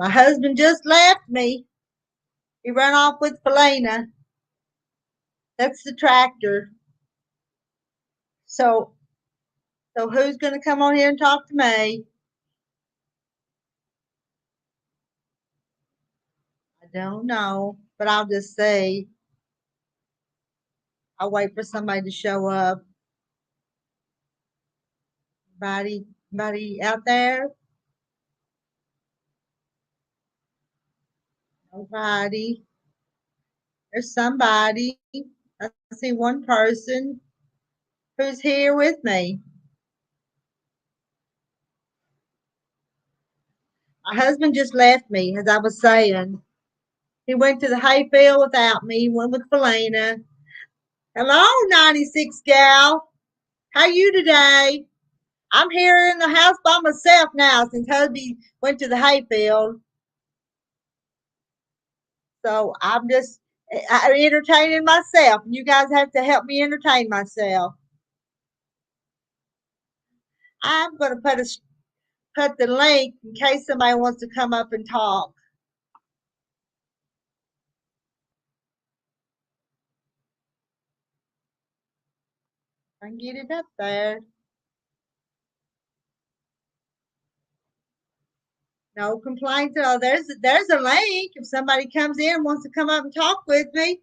My husband just left me. He ran off with Felina. That's the tractor. So, so who's going to come on here and talk to me? I don't know, but I'll just say I'll wait for somebody to show up. Anybody out there? Nobody. There's somebody. I see one person who's here with me. My husband just left me, as I was saying. He went to the hayfield without me, went with Felina. Hello, 96 gal. How you today? I'm here in the house by myself now since hubby went to the hayfield. So I'm entertaining myself. You guys have to help me entertain myself. I'm going to put the link in case somebody wants to come up and talk. I can get it up there. No complaints. Oh, there's a link. If somebody comes in and wants to come up and talk with me.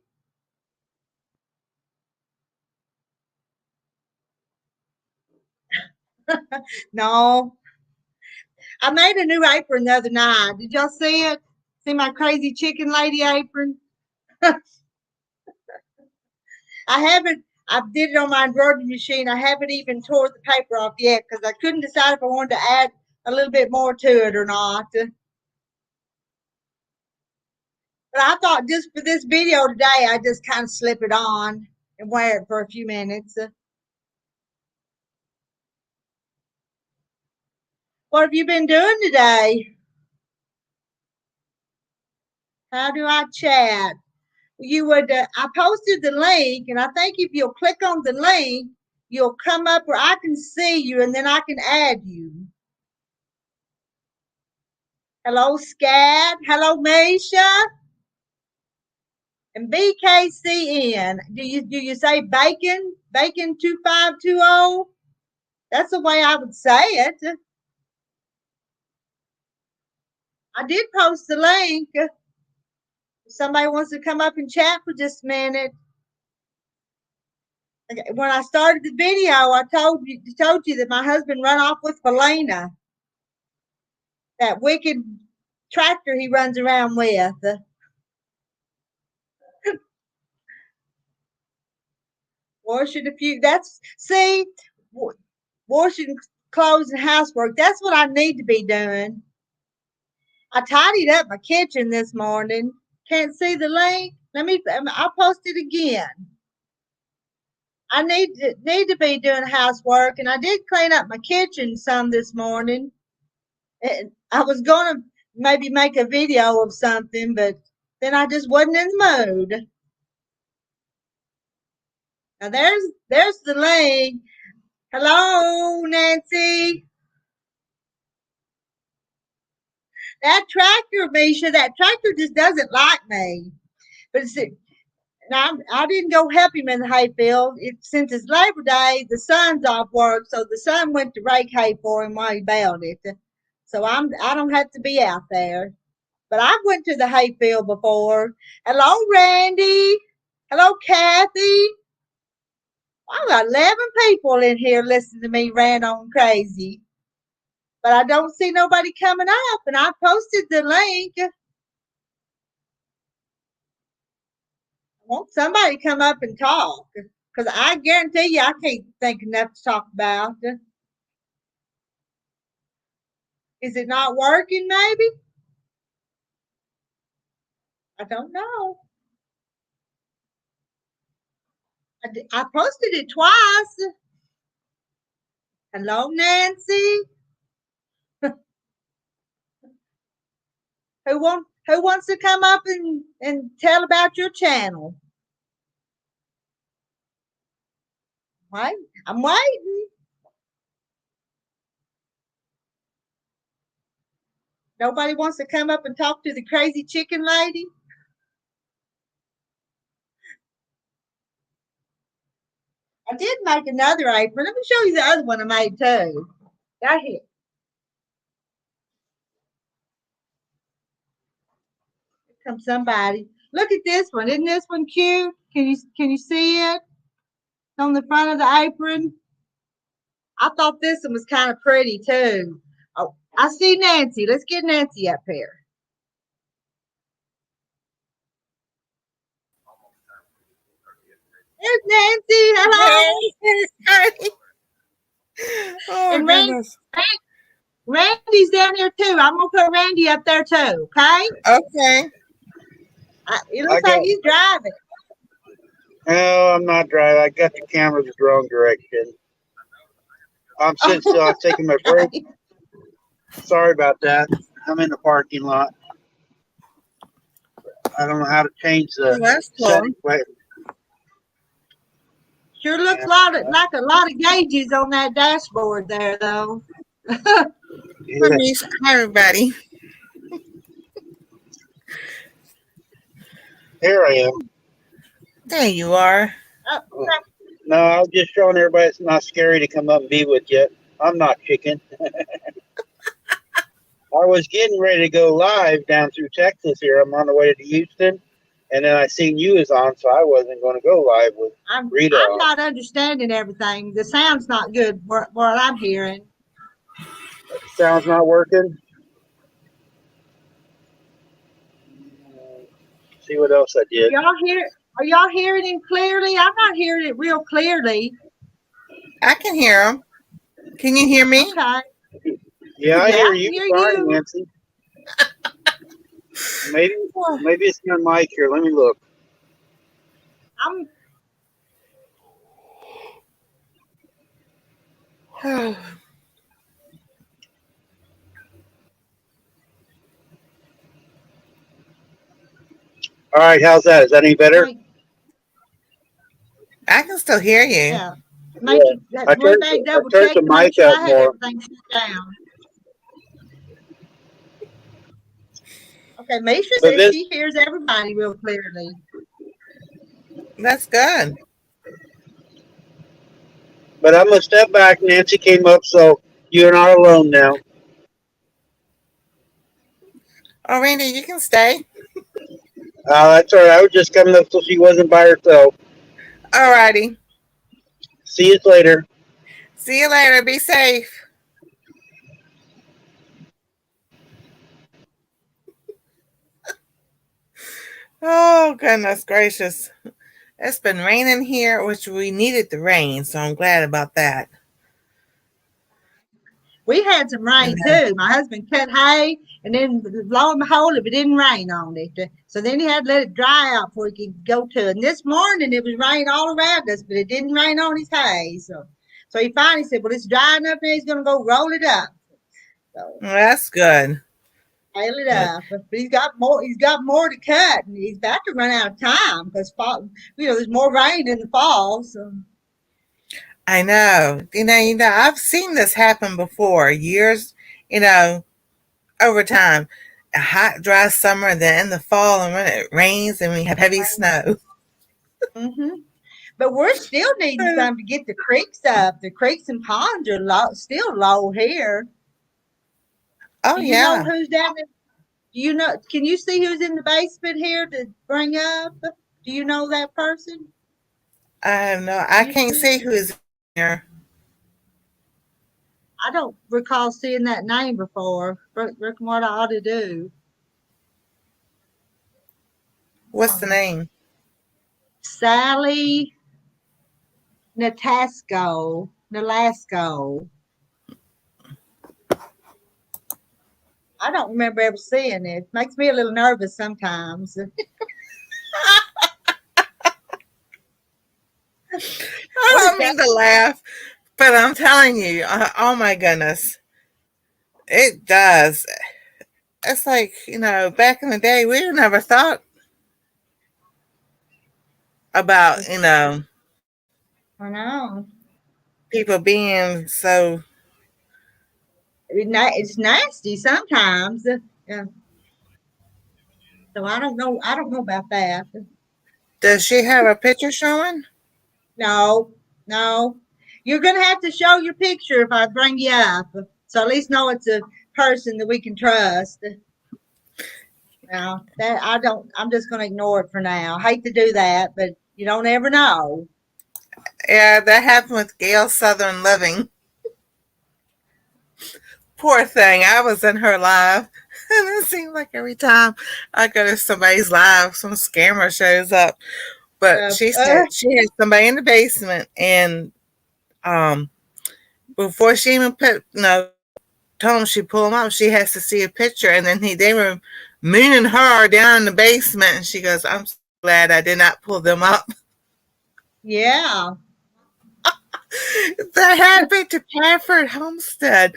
No. I made a new apron the other night. Did y'all see it? See my crazy chicken lady apron? I haven't. I did it on my embroidery machine. I haven't even tore the paper off yet because I couldn't decide if I wanted to add a little bit more to it or not. But I thought just for this video today, I just kind of slip it on and wear it for a few minutes. What have you been doing today? How do I chat? You would. I posted the link, and I think if you'll click on the link, you'll come up where I can see you, and then I can add you. Hello, Scad. Hello, Misha. And BKCN. Do you say bacon? Bacon 2520? That's the way I would say it. I did post the link. If somebody wants to come up and chat for just a minute. When I started the video, I told you that my husband ran off with Felina, that wicked tractor he runs around with. Washing a few. Washing clothes and housework. That's what I need to be doing. I tidied up my kitchen this morning. Can't see the link. I'll post it again. I need to be doing housework, and I did clean up my kitchen some this morning. I was gonna maybe make a video of something, but then I just wasn't in the mood. Now there's the link. Hello, Nancy. That tractor, Misha, that tractor just doesn't like me. But now I didn't go help him in the hayfield. Since it's Labor Day, the son's off work, so the son went to rake hay for him while he baled it. So I don't have to be out there. But I've went to the hayfield before. Hello, Randy. Hello, Kathy. I've got 11 people in here listening to me rant on crazy. But I don't see nobody coming up, and I posted the link. I want somebody to come up and talk, because I guarantee you I can't think enough to talk about. Is it not working, maybe? I don't know. I posted it twice. Hello, Nancy. Who wants to come up and tell about your channel? Right? I'm waiting. Nobody wants to come up and talk to the crazy chicken lady? I did make another apron. Let me show you the other one I made too. Got here. Here comes somebody. Look at this one. Isn't this one cute? Can you see it? It's on the front of the apron. I thought this one was kind of pretty too. Oh, I see Nancy. Let's get Nancy up here. There's Nancy. Hello. Hey. Oh, And goodness. Randy's down here too. I'm gonna put Randy up there too. Okay. Okay. It looks like he's driving. No, I'm not driving. I got the camera the wrong direction. I'm sitting still. I'm taking my break. Sorry about that. I'm in the parking lot. I don't know how to change the That's cool. setting. Wait, Sure looks like a lot of gauges on that dashboard there, though. Hi, yeah, Miss. Hi, everybody. here I am. There you are. Oh, No, I was just showing everybody it's not scary to come up and be with you. I'm not chicken. I was getting ready to go live down through Texas here. I'm on the way to Houston. And then I seen you was on, so I wasn't going to go live with Rita. I'm not understanding everything. The sound's not good. What I'm hearing. Sound's not working. See what else I did. Are y'all hearing him clearly? I'm not hearing it real clearly. I can hear him. Can you hear me? Okay. Yeah, I hear you. Hear Sorry, you. Nancy. Maybe it's my mic here. Let me look. All right, how's that? Is that any better? I can still hear you. Yeah. Make it, I turned the mic up more. Down. Okay, Misha says she hears everybody real clearly. That's good. But I'm going to step back. Nancy came up, so you're not alone now. Oh, Randy, you can stay. That's all right. I was just coming up so she wasn't by herself. All righty. See you later. See you later. Be safe. Oh, goodness gracious. It's been raining here, which we needed the rain, so I'm glad about that. We had some rain too. My husband cut hay, and then lo and behold, it didn't rain on it. So then he had to let it dry out before he could go to it. And this morning it was raining all around us, but it didn't rain on his hay. So he finally said, "Well, it's dry enough now. He's going to go roll it up." So Well, that's good. roll it up. But he's got more. He's got more to cut, and he's about to run out of time because fall. There's more rain in the fall. So. I know. I've seen this happen before, years, over time. A hot, dry summer, then in the fall, and when it rains and we have heavy snow. Mm-hmm. But we're still needing some to get the creeks up. The creeks and ponds are still low here. Oh, Do you yeah. know who's down there? Do you know? Can you see who's in the basement here to bring up? Do you know that person? I have no. I can't see who's here. I don't recall seeing that name before. Reckon what I ought to do. What's the name? Sally Natasco. I don't remember ever seeing it. Makes me a little nervous sometimes. I don't mean to laugh, but I'm telling you, oh my goodness, it does. It's like, back in the day, we never thought about, I know. people being so It's nasty sometimes. Yeah. So I don't know. I don't know about that. Does she have a picture showing? No, no. You're gonna have to show your picture if I bring you up, so at least know it's a person that we can trust. Now that I don't, I'm just gonna ignore it for now. I hate to do that, but you don't ever know. Yeah, that happened with Gail Southern Living. Poor thing. I was in her live. And it seems like every time I go to somebody's live, some scammer shows up. But Uh, she uh, said she had somebody in the basement, and um, before she even told him she pulled him up, she has to see a picture, and then they were mooning her down in the basement, and she goes, "I'm so glad I did not pull them up." yeah, That happened to Pafford Homestead.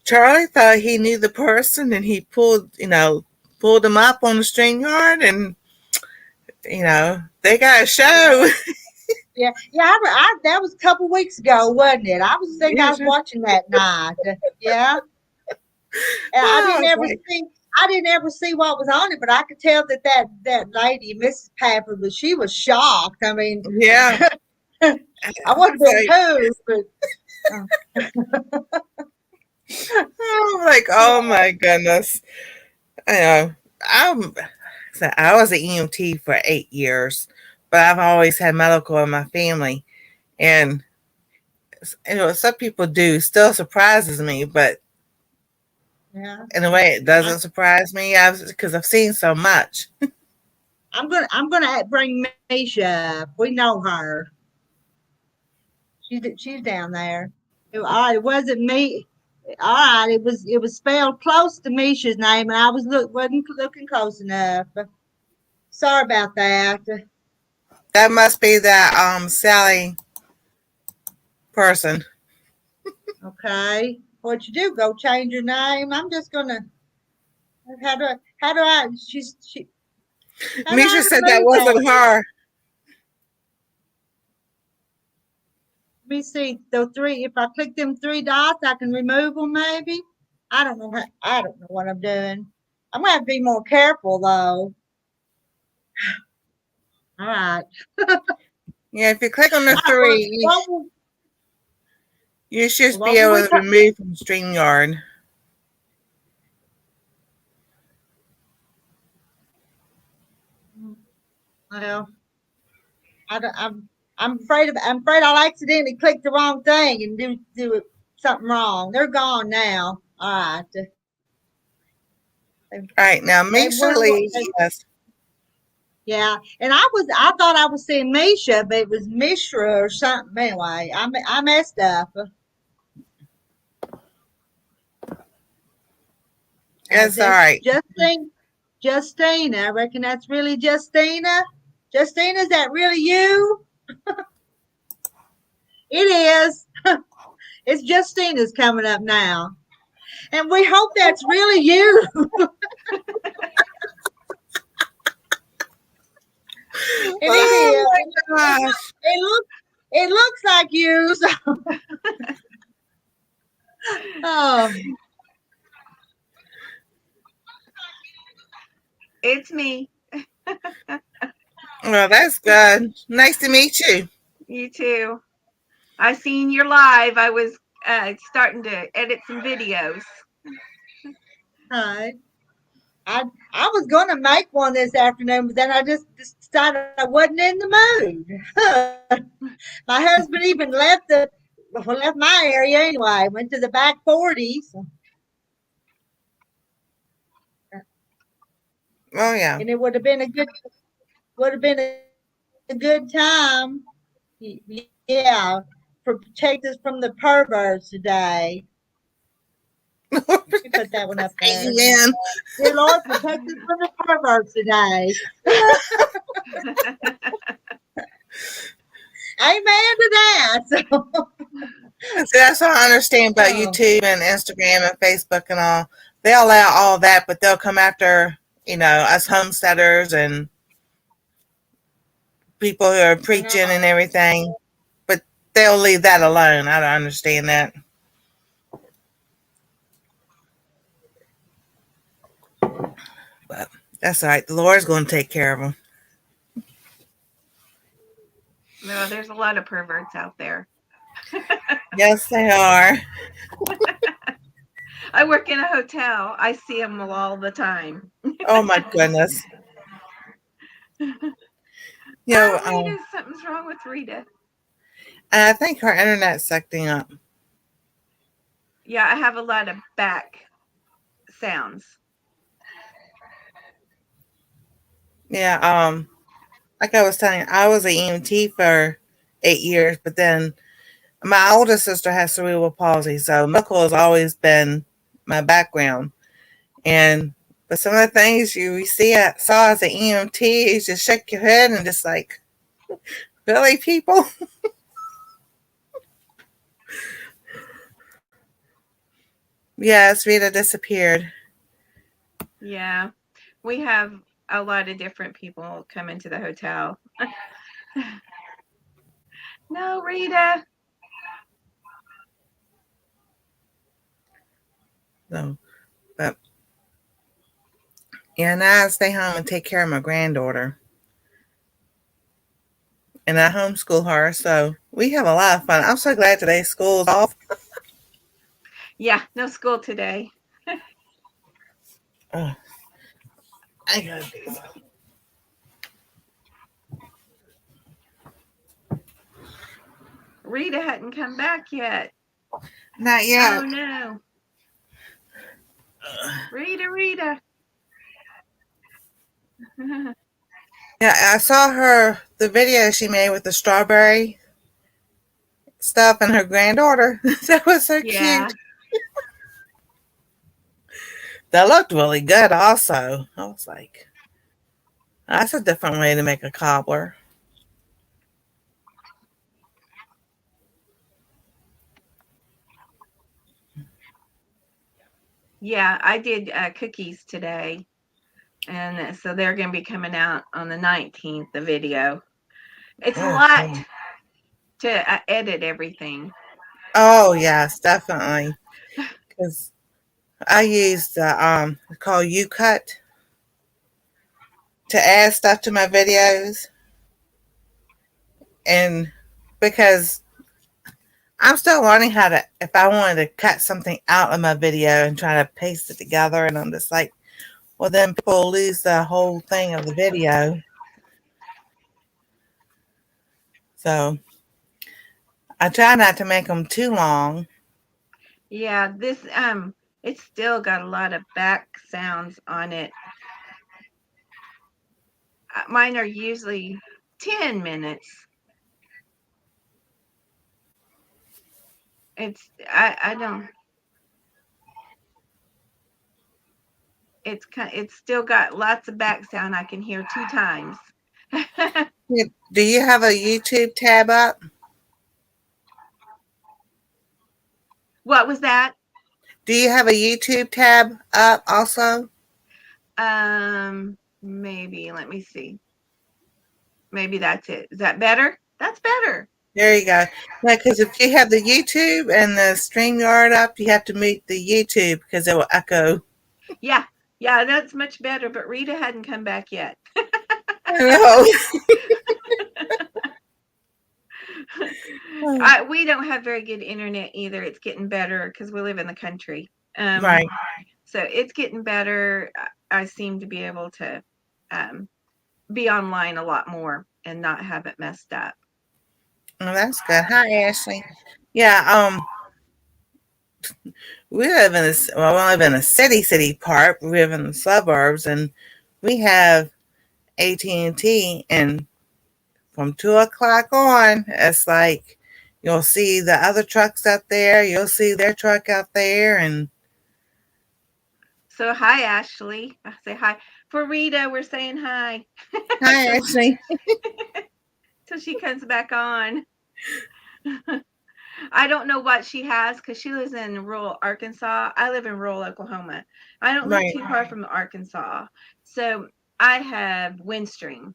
Charlie thought he knew the person, and he pulled them up on the string yard, and they got a yeah, show. yeah. That was a couple weeks ago, wasn't it? I was watching that night. Yeah, and I Oh, didn't ever okay. see. I didn't ever see what was on it, but I could tell that lady, Mrs. Pepper, but she was shocked. I mean, Yeah. I would have So been too, but uh, I'm like, oh my goodness. You know, I'm so I was an EMT for 8 years, but I've always had medical in my family, and some people do still surprises me, but yeah. in a way, it I, doesn't surprise me. Because I've seen so much. I'm gonna bring Misha up. We know her. She's down there. All right, it wasn't me. All right, it was spelled close to Misha's name, and I wasn't looking close enough. Sorry about that. That must be that Sally person. Okay, what you do? Go change your name. I'm just gonna. How do I? How do Misha I said that remove that? wasn't her. Let me see the three. If I click them three dots, I can remove them. Maybe. I don't know what I'm doing. I'm gonna have to be more careful though. All right. Yeah, if you click on the All right. Well, three, you should be what will able we to talk? remove from StreamYard. Well, I'm afraid I'll accidentally click the wrong thing and something wrong. They're gone now. All right. They, All right, now they Misha went. Lee, yes. Yeah, and I thought I was saying Misha, but it was Mishra or something. Anyway, I messed up. It's all right. Justina. I reckon that's really Justina. Justina, is that really you? It is. It's Justina's coming up now. And we hope that's really you. And it Oh is. my gosh. It looks like you. So, oh, It's me. Well, that's good. Nice to meet you. You too. I seen your live. I was starting to edit some videos. hi. I I was gonna make one this afternoon, but then I just decided I wasn't in the mood. My husband even left my area anyway. Went to the back 40s, Oh yeah. and it would have been a good time. Yeah, for protect us from the perverts today. Let me put that one up there. Amen. Dear Lord, protect us from the perverts today. Amen to that. See, that's what I understand about So, YouTube and Instagram and Facebook and all. They allow all that, but they'll come after, us homesteaders and people who are I know. preaching and everything. But they'll leave that alone. I don't understand that. That's all right. The Lord's going to take care of them. No, there's a lot of perverts out there. Yes, they are. I work in a hotel. I see them all the time. Oh my goodness. You know, Rita, something's wrong with Rita. I think her internet's acting up. Yeah, I have a lot of back sounds. Yeah, like I was telling you, I was an EMT for 8 years, but then my older sister has cerebral palsy, so medical has always been my background. And but some of the things you saw as an EMT, you just shake your head and just like, really, people? Yes, Rita disappeared. Yeah, we have a lot of different people come into the hotel. No, Rita. So, but yeah, now I stay home and take care of my granddaughter. And I homeschool her, so we have a lot of fun. I'm so glad today's school's off. Yeah, no school today. Oh, I gotta do this. Rita hadn't come back yet. Not yet. Oh no. Rita. Yeah, I saw the video she made with the strawberry stuff and her granddaughter. That was so Yeah. cute. That looked really good also. I was like, that's a different way to make a cobbler. Yeah, I did cookies today. And so they're going to be coming out on the 19th, the video. It's a lot to edit everything. Oh yes, definitely. Because I used called UCut to add stuff to my videos, and because I'm still learning how to, if I wanted to cut something out of my video and try to paste it together, and I'm just like, well, then people lose the whole thing of the video. So I try not to make them too long. Yeah, this it's still got a lot of back sounds on it. Mine are usually 10 minutes. I don't it's still got lots of back sound I can hear 2 times. Do you have a YouTube tab up? What was that? Do you have a YouTube tab up also? Maybe let me see. Maybe that's it. Is that better? That's better. There you go. Yeah, because if you have the YouTube and the StreamYard up, you have to mute the YouTube because it will echo. Yeah, that's much better. But Rita hadn't come back yet. I know. We don't have very good internet either. It's getting better because we live in the country. Right. So it's getting better. I seem to be able to be online a lot more and not have it messed up. Oh, that's good. Hi, Ashley. Yeah. We live in this. Well, we live in a city part. We live in the suburbs, and we have AT&T, and from 2 o'clock on, it's like you'll see the other trucks out there. You'll see their truck out there, and So hi, Ashley. I say hi. For Rita, we're saying hi. hi, Ashley. Till she comes back on. I don't know what she has because she lives in rural Arkansas. I live in rural Oklahoma. I don't live too far from Arkansas. So I have Windstream,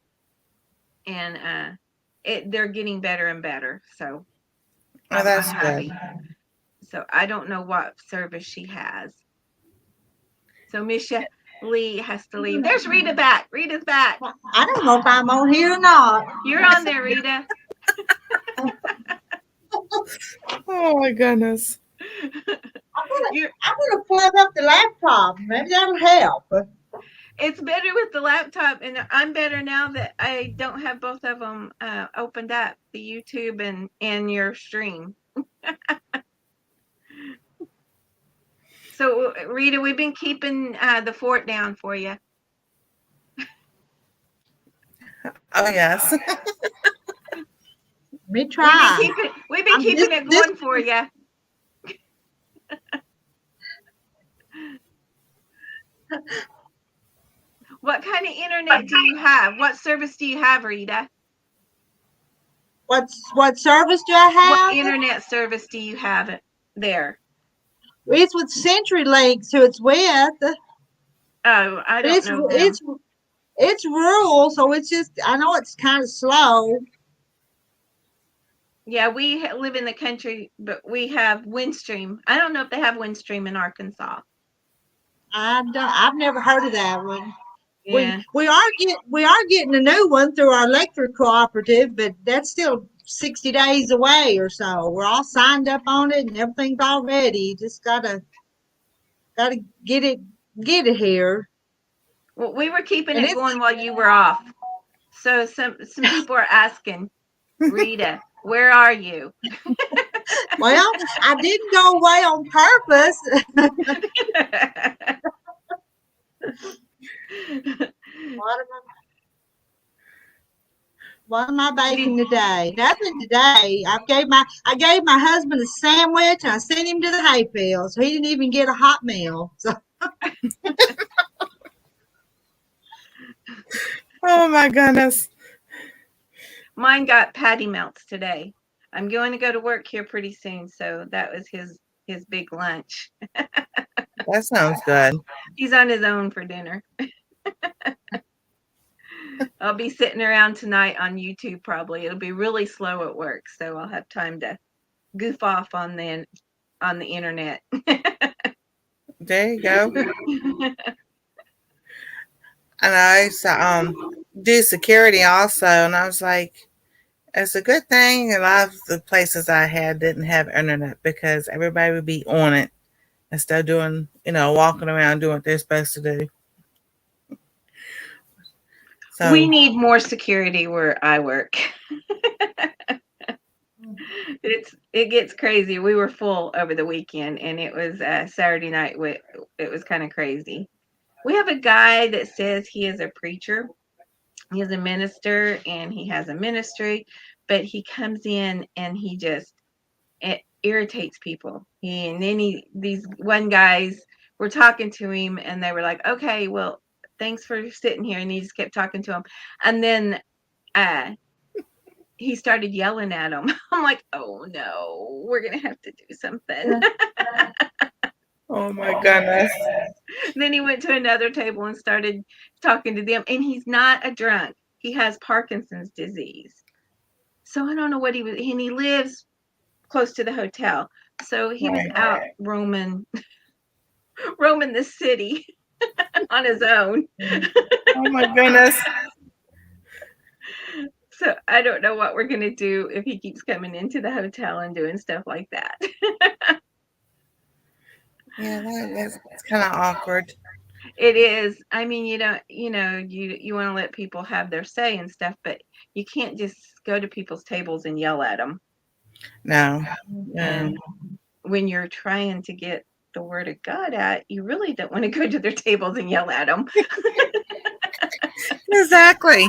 and they're getting better and better. So That's I'm good. happy. So I don't know what service she has. So Misha, Lee has to leave. There's Rita back. Rita's back. I don't know if I'm on here or not. You're on there, Rita. Oh my goodness. I'm gonna plug up the laptop. Maybe that'll help. It's better with the laptop, and I'm better now that I don't have both of them opened up, the YouTube and your stream. So, Rita, we've been keeping the fort down for you. Oh yes. Me try. We've been keeping it going for you. What kind of internet do you have? What service do you have, Rita? What service do I have? What internet service do you have there? It's with CenturyLink, so it's with. Oh, I don't know them. It's rural, so it's just, I know it's kind of slow. Yeah, we live in the country, but we have Windstream. I don't know if they have Windstream in Arkansas. I've never heard of that one. Yeah. We are getting a new one through our electric cooperative, but that's still 60 days away or so. We're all signed up on it and everything's all ready. Just gotta get it here. Well, we were keeping it going while you were off. So some people are asking, Rita, where are you? Well, I didn't go away on purpose. What am I baking today? Nothing today. I gave my husband a sandwich and I sent him to the hayfield, so he didn't even get a hot meal. So. Oh my goodness. Mine got patty melts today. I'm going to go to work here pretty soon, so that was his big lunch. That sounds good. He's on his own for dinner. I'll be sitting around tonight on YouTube probably. It'll be really slow at work, so I'll have time to goof off on the internet. There you go. And I used to do security also, and I was like, it's a good thing a lot of the places I had didn't have internet because everybody would be on it instead of doing, walking around doing what they're supposed to do. So we need more security where I work. It gets crazy. We were full over the weekend, and it was Saturday night. It was kind of crazy. We have a guy that says he is a preacher. He is a minister, and he has a ministry, but he comes in and it irritates people. These one guys were talking to him, and they were like, "Okay, well, thanks for sitting here," and he just kept talking to him, and then he started yelling at him. I'm like, "Oh no, we're gonna have to do something." oh my goodness. Then he went to another table and started talking to them, and he's not a drunk. He has Parkinson's disease. So I don't know what he was, and he lives close to the hotel. So he was out roaming the city on his own. Oh my goodness. So I don't know what we're going to do if he keeps coming into the hotel and doing stuff like that. Yeah, that's kind of awkward. It is. I mean, you want to let people have their say and stuff, but you can't just go to people's tables and yell at them. No. And when you're trying to get the word of God out, you really don't want to go to their tables and yell at them. Exactly.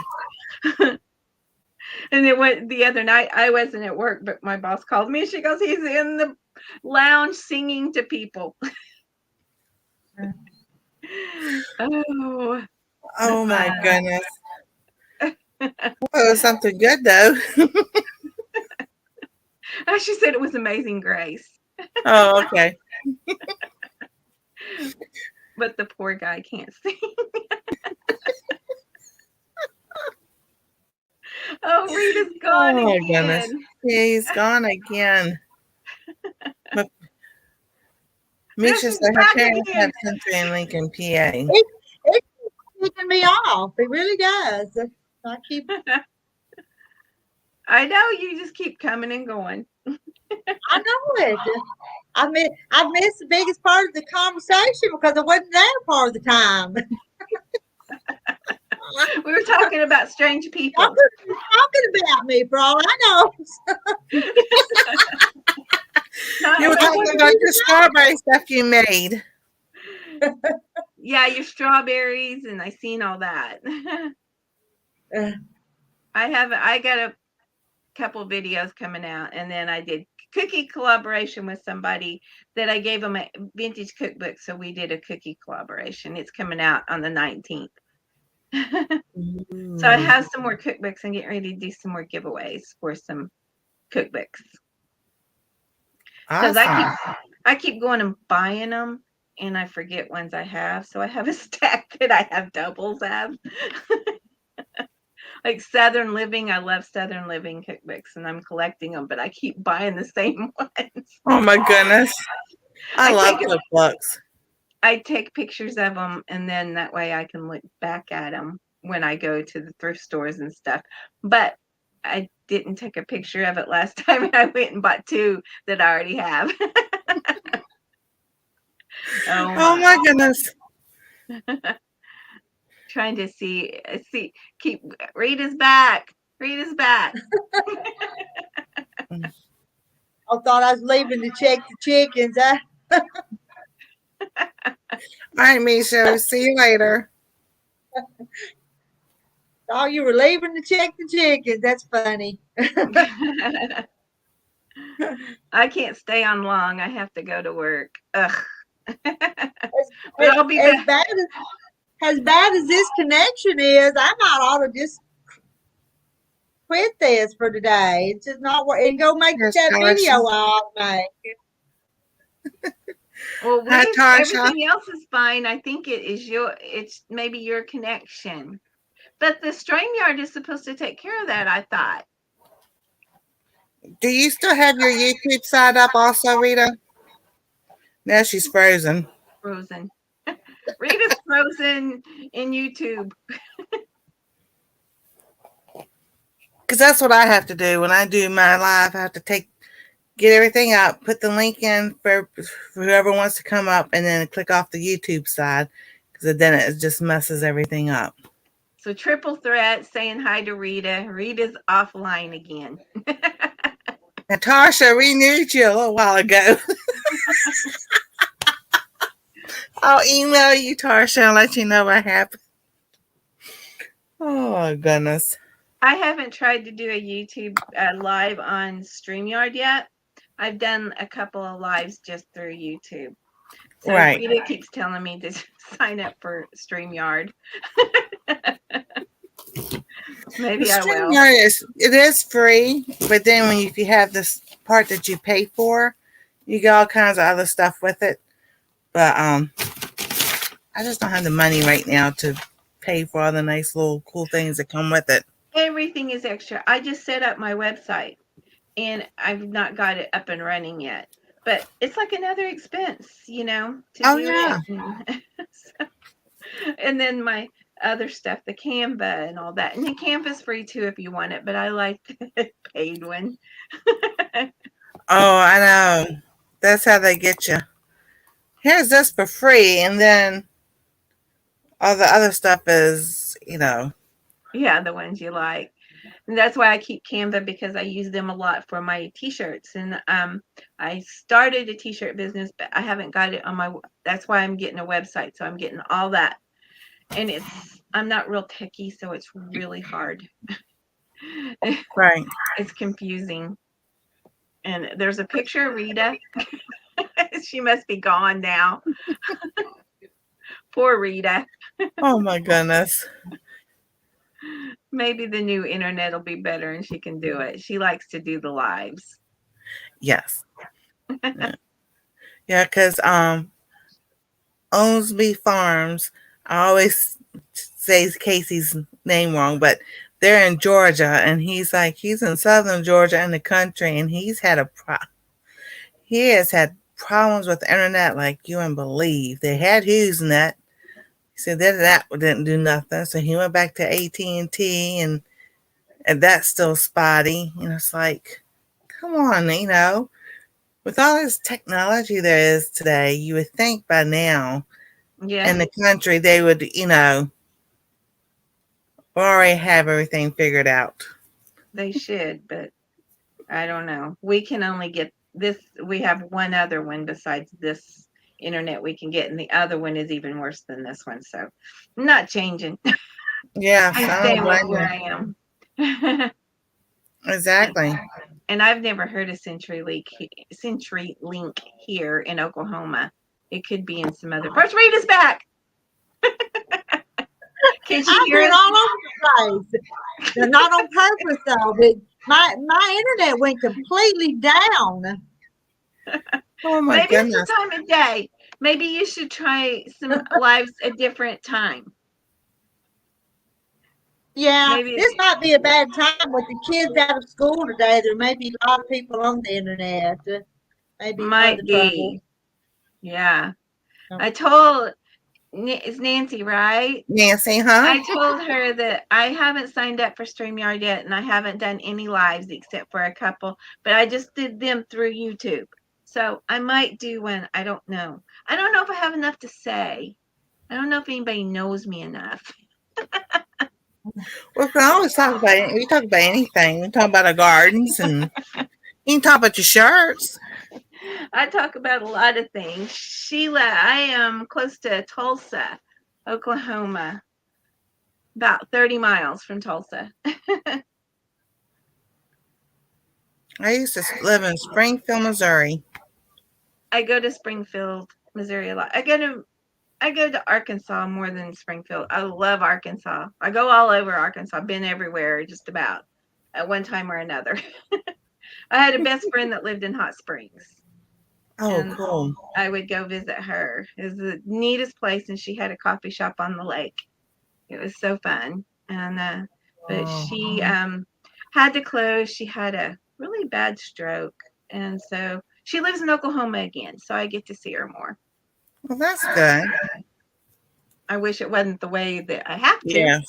And then the other night, I wasn't at work, but my boss called me. She goes, "He's in the lounge singing to people." Oh my goodness. Well, it was something good though. She said it was Amazing Grace. Oh, okay. But the poor guy can't sing. Oh, Rita's gone again. Goodness. Yeah, he's gone again. Misha said her parents have Century in Lincoln, PA. ticking me off. It really does. I keep. I know you just keep coming and going. I know it. I missed the biggest part of the conversation because I wasn't there part of the time. We were talking about strange Y'all people. could be talking about me for all I know. You were talking about the strawberry stuff you made. Yeah, your strawberries, and I seen all that. I got a couple videos coming out, and then I did cookie collaboration with somebody that I gave them a vintage cookbook, so we did a cookie collaboration. It's coming out on the 19th. So I have some more cookbooks and getting ready to do some more giveaways for some cookbooks. Because I keep going and buying them, and I forget ones I have. So I have a stack that I have doubles of. Like Southern Living, I love Southern Living cookbooks, and I'm collecting them, but I keep buying the same ones. Oh my goodness. I love cookbooks. I take pictures of them, and then that way I can look back at them when I go to the thrift stores and stuff. But I didn't take a picture of it last time. I went and bought 2 that I already have. Oh my goodness. Trying to keep Rita's back. Rita's back. I thought I was leaving to check the chickens. All right, Misha. See you later. Oh, you were leaving to check the chickens. That's funny. I can't stay on long. I have to go to work. Ugh. But I'll be back. As bad as this connection is, I might ought to just quit this for today. It's just not working. And go make that video I'll make. Well, everything else is fine. I think it's maybe your connection. But the StreamYard is supposed to take care of that, I thought. Do you still have your YouTube side up also, Rita? Now she's frozen. Frozen. Rita's frozen in YouTube. Because that's what I have to do when I do my live. I have to get everything up, put the link in for whoever wants to come up, and then click off the YouTube side, because then it just messes everything up. So triple threat, saying hi to Rita. Rita's offline again. Natasha, we knew you a little while ago. I'll email you, Tarsha, and let you know what happened. Oh, my goodness. I haven't tried to do a YouTube live on StreamYard yet. I've done a couple of lives just through YouTube. So right. Rita keeps telling me to sign up for StreamYard. Maybe I will. It is free, but then when you have this part that you pay for, you get all kinds of other stuff with it. But I just don't have the money right now to pay for all the nice little cool things that come with it. Everything is extra. I just set up my website, and I've not got it up and running yet. But it's like another expense, to do it. And then my other stuff, the Canva and all that. And the Canva's free too if you want it, but I like the paid one. Oh, I know. That's how they get you. Here's this for free, and then all the other stuff is, Yeah, the ones you like. And that's why I keep Canva, because I use them a lot for my t-shirts. And I started a t-shirt business, but I haven't got it on that's why I'm getting a website. So I'm getting all that. And I'm not real techie, so it's really hard. Right. It's confusing. And there's a picture of Rita. She must be gone now. Poor Rita. Oh my goodness. Maybe the new internet will be better and she can do it. She likes to do the lives. Yes. Yeah, because Ownsby Farms, I always say Casey's name wrong, but they're in Georgia, and he's in southern Georgia in the country, and he has had problems with the internet like you wouldn't believe. They had HughesNet, He said that didn't do nothing. So he went back to AT&T, and that's still spotty. It's like, come on, with all this technology there is today, you would think by now Yeah, in the country they would, already have everything figured out. they should, but I don't know. We can only get this. We have one other one besides this internet we can get, and the other one is even worse than this one. So I'm not changing. Yes, I'm I don't staying with blame where you. I am. Exactly. And I've never heard of CenturyLink here in Oklahoma. It could be in some other parts. Rita's back. Can she I've hear been us? all over the place. They're not on purpose though, but my internet went completely down. Oh my Maybe it's the goodness. time of day. Maybe you should try some lives a different time. Yeah, Maybe this might be a bad time with the kids out of school today. There may be a lot of people on the internet. Maybe one of might the troubles. be. Yeah. Oh. I told it's Nancy, right? Nancy, huh? I told her that I haven't signed up for StreamYard yet, and I haven't done any lives except for a couple, but I just did them through YouTube. So I might do one. I don't know. I don't know if I have enough to say. I don't know if anybody knows me enough. We can always talk about it. We talk about anything. We talk about our gardens, and you can talk about your shirts. I talk about a lot of things. Sheila, I am close to Tulsa, Oklahoma, about 30 miles from Tulsa. I used to live in Springfield, Missouri. I go to Springfield, Missouri a lot. I go to Arkansas more than Springfield. I love Arkansas. I go all over Arkansas. I've been everywhere just about at one time or another. I had a best friend that lived in Hot Springs. Oh, And cool. I would go visit her. It was the neatest place, and she had a coffee shop on the lake. It was so fun. And but she had to close. She had a really bad stroke, and so she lives in Oklahoma again. So I get to see her more. Well, that's good. I wish it wasn't the way that I have to, Yes.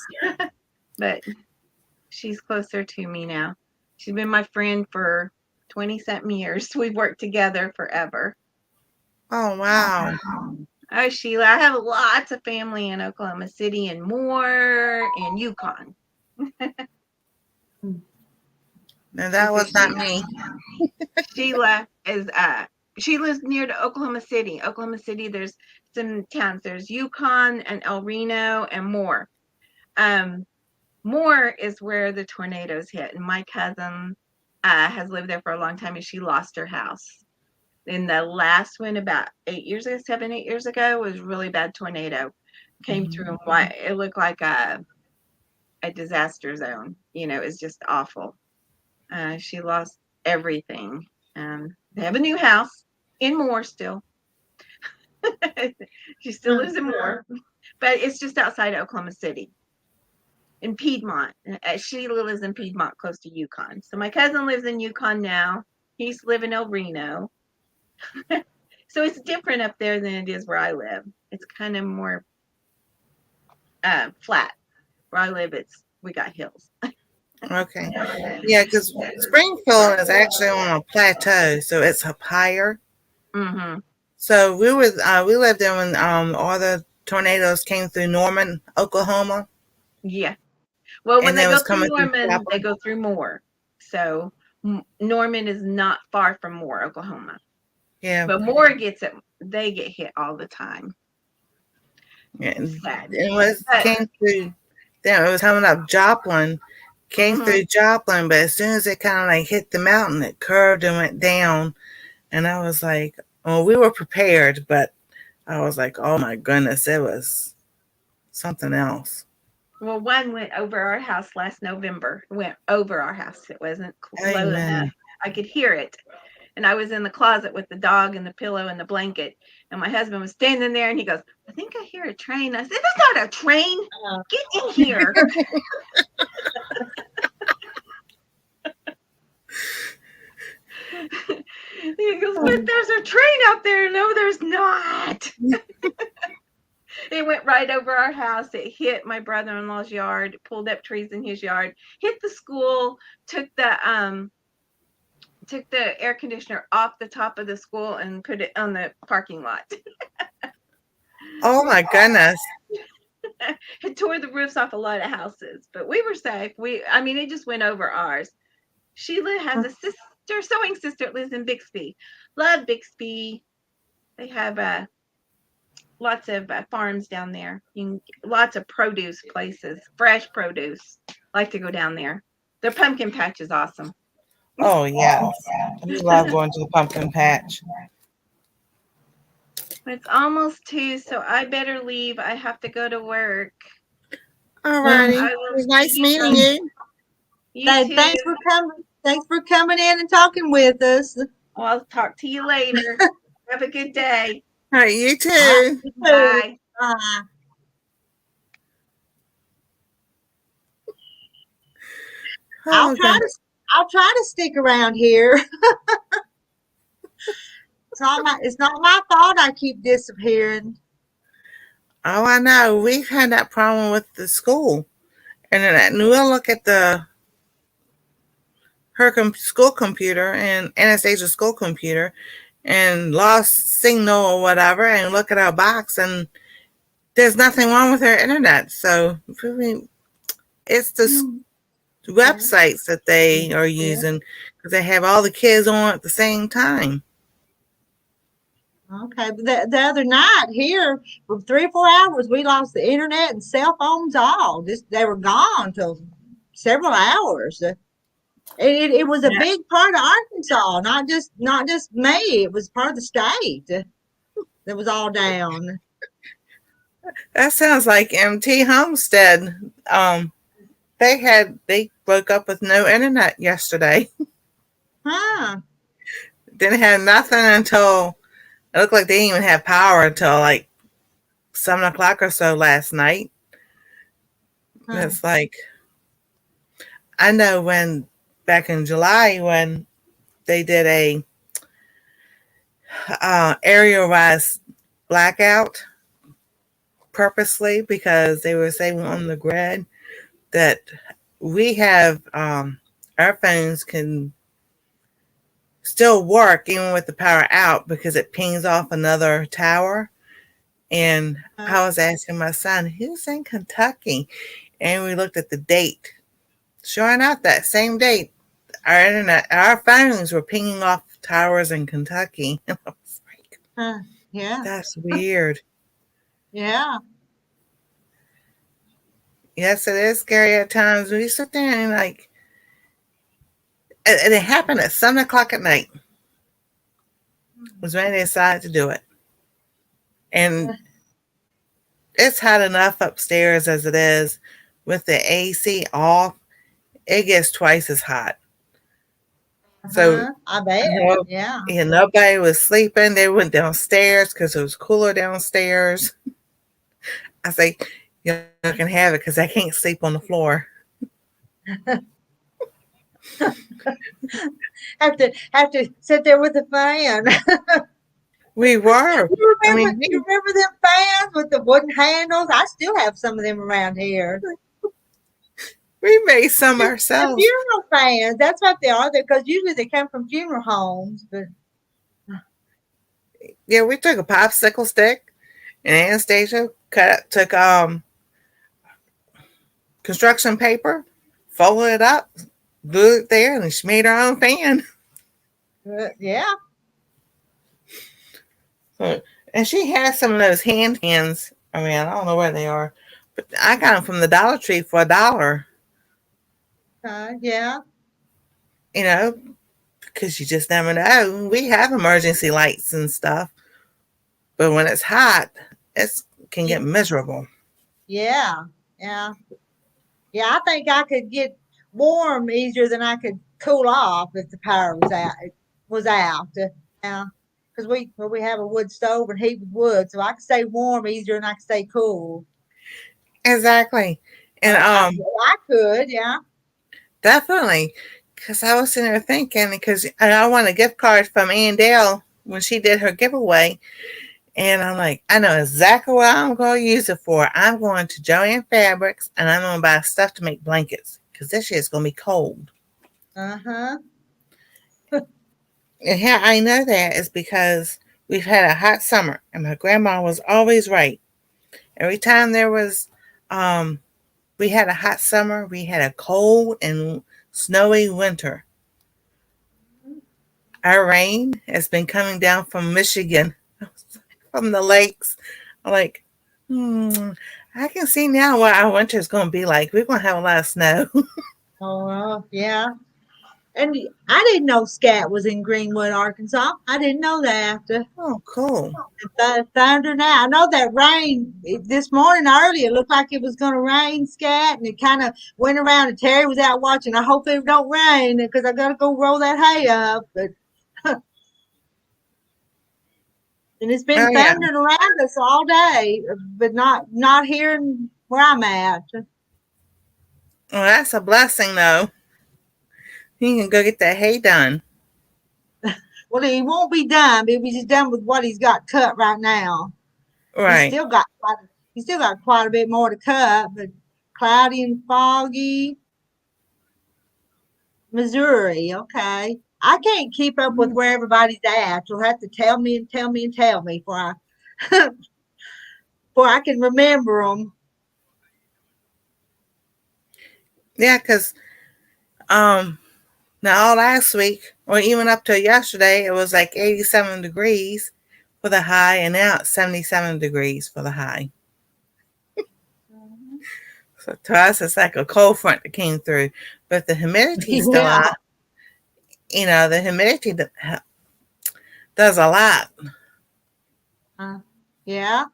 but she's closer to me now. She's been my friend for 20-something years. We've worked together forever. Oh, wow. Oh, Sheila, I have lots of family in Oklahoma City and more in Yukon. And that was not me. Sheila is she lives near to Oklahoma City. Oklahoma City, there's some towns. There's Yukon and El Reno and Moore. Moore is where the tornadoes hit, and my cousin has lived there for a long time, and she lost her house. In the last one, about 7, 8 years ago, was a really bad tornado. Came through, and it looked like a disaster zone. It was just awful. She lost everything. They have a new house in Moore still. She still lives in Moore, but it's just outside of Oklahoma City. In Piedmont. Sheila lives in Piedmont, close to Yukon. So my cousin lives in Yukon now. He used to live in El Reno. So it's different up there than it is where I live. It's kind of more flat. Where I live, we got hills. Okay. Yeah, because Springfield is actually on a plateau, so it's up higher. Mm-hmm. So we lived there when all the tornadoes came through Norman, Oklahoma. Yeah. Well, when And they it go was through coming through Norman, they Chaplin. go through Moore. So Norman is not far from Moore, Oklahoma. Yeah. But Moore gets it. They get hit all the time. Yeah. It's sad. And what came through, then it was coming up Joplin, came through Joplin, but as soon as it kind of like hit the mountain, it curved and went down. And I was like, well, we were prepared, but I was like, oh my goodness, it was something else. Well, one went over our house last November. It went over our house. It wasn't low Amen. enough. I could hear it. And I was in the closet with the dog and the pillow and the blanket. And my husband was standing there, and he goes, I think I hear a train. I said, that's not a train. Get in here. He goes, but there's a train out there. No, there's not. It It went right over our house. It hit my brother-in-law's yard, pulled up trees in his yard, hit the school, took the air conditioner off the top of the school and put it on the parking lot. Oh my goodness. It tore the roofs off a lot of houses, but we were safe. It just went over ours. Sheila has a sewing sister that lives in Bixby. Love Bixby. They have lots of farms down there. Lots of produce places, fresh produce. Like to go down there. Their pumpkin patch is awesome. Oh yes. We love going to the pumpkin patch. It's almost 2, so I better leave. I have to go to work. All righty. It was nice meeting you. You too. Thanks for coming in and talking with us. Well, I'll talk to you later. Have a good day. All right, you too. Bye. Bye. I'll try to stick around here. It's not my fault I keep disappearing. Oh, I know. We've had that problem with the school. And we'll look at her school computer and Anastasia's school computer and lost signal or whatever, and look at our box, and there's nothing wrong with her internet. So it's the websites that they are using because they have all the kids on at the same time. Okay, but the other night here, for 3 or 4 hours, we lost the internet and cell phones all. They were gone till several hours. It was a big part of Arkansas, not just me. It was part of the state that was all down. That sounds like MT Homestead. They broke up with no internet yesterday. Huh. Didn't have nothing until it looked like they didn't even have power until like 7 o'clock or so last night. Huh. It's like, I know back in July when they did a area-wide blackout purposely because they were saying on the grid that we have our phones can still work even with the power out because it pings off another tower. And I was asking my son, who's in Kentucky? And we looked at the date. Sure enough, that same date, our phones were pinging off towers in Kentucky. And I was like, yeah, that's weird. Yeah. Yes, it is scary at times. We sit there and and it happened at 7 o'clock at night. Was when they decided to do it. And it's hot enough upstairs as it is with the AC off. It gets twice as hot. So I bet. Yeah. And nobody was sleeping. They went downstairs because it was cooler downstairs. I say, you can have it because I can't sleep on the floor. have to sit there with the fan. We were. You remember them fans with the wooden handles? I still have some of them around here. We made some ourselves. The funeral fans. That's what they are. Because usually they come from funeral homes. But yeah, we took a popsicle stick, and Anastasia took construction paper, folded it up, glued it there, and she made her own fan. Yeah. And she has some of those hand fans. I mean, I don't know where they are, but I got them from the Dollar Tree for $1. Yeah. You know, because you just never know. We have emergency lights and stuff, but when it's hot, it can get miserable. Yeah. Yeah. Yeah, I think I could get warm easier than I could cool off if the power was out. Yeah. Because we have a wood stove and heat with wood, so I can stay warm easier than I can stay cool. Exactly. And I could, yeah. Definitely. Because I was sitting there thinking, and I won a gift card from Ann Dale when she did her giveaway. And I'm like, I know exactly what I'm going to use it for. I'm going to Joann Fabrics and I'm going to buy stuff to make blankets because this shit's going to be cold. Uh-huh. And how I know that is because we've had a hot summer and my grandma was always right. Every time we had a hot summer, we had a cold and snowy winter. Our rain has been coming down from Michigan, from the lakes. I'm like, I can see now what our winter is going to be like. We're going to have a lot of snow. Oh, yeah. And I didn't know Scat was in Greenwood, Arkansas. I didn't know that. Oh, cool. Thunder now. I know that rain this morning early. It looked like it was going to rain, Scat, and it kind of went around. And Terry was out watching. I hope it don't rain because I got to go roll that hay up. But and it's been Oh, yeah. thundering around us all day, but not here where I'm at. Well, that's a blessing, though. You can go get that hay done. Well, he won't be done, but he's done with what he's got cut right now. He's Right. still got quite a bit more to cut, but cloudy and foggy. Missouri, okay. I can't keep up with where everybody's at. You'll have to tell me and tell me and tell me before I can remember them. Yeah, because now last week, or even up to yesterday, it was like 87 degrees for the high, and now it's 77 degrees for the high. So to us, it's like a cold front that came through, but the humidity is still Yeah. out. The humidity does a lot. Yeah.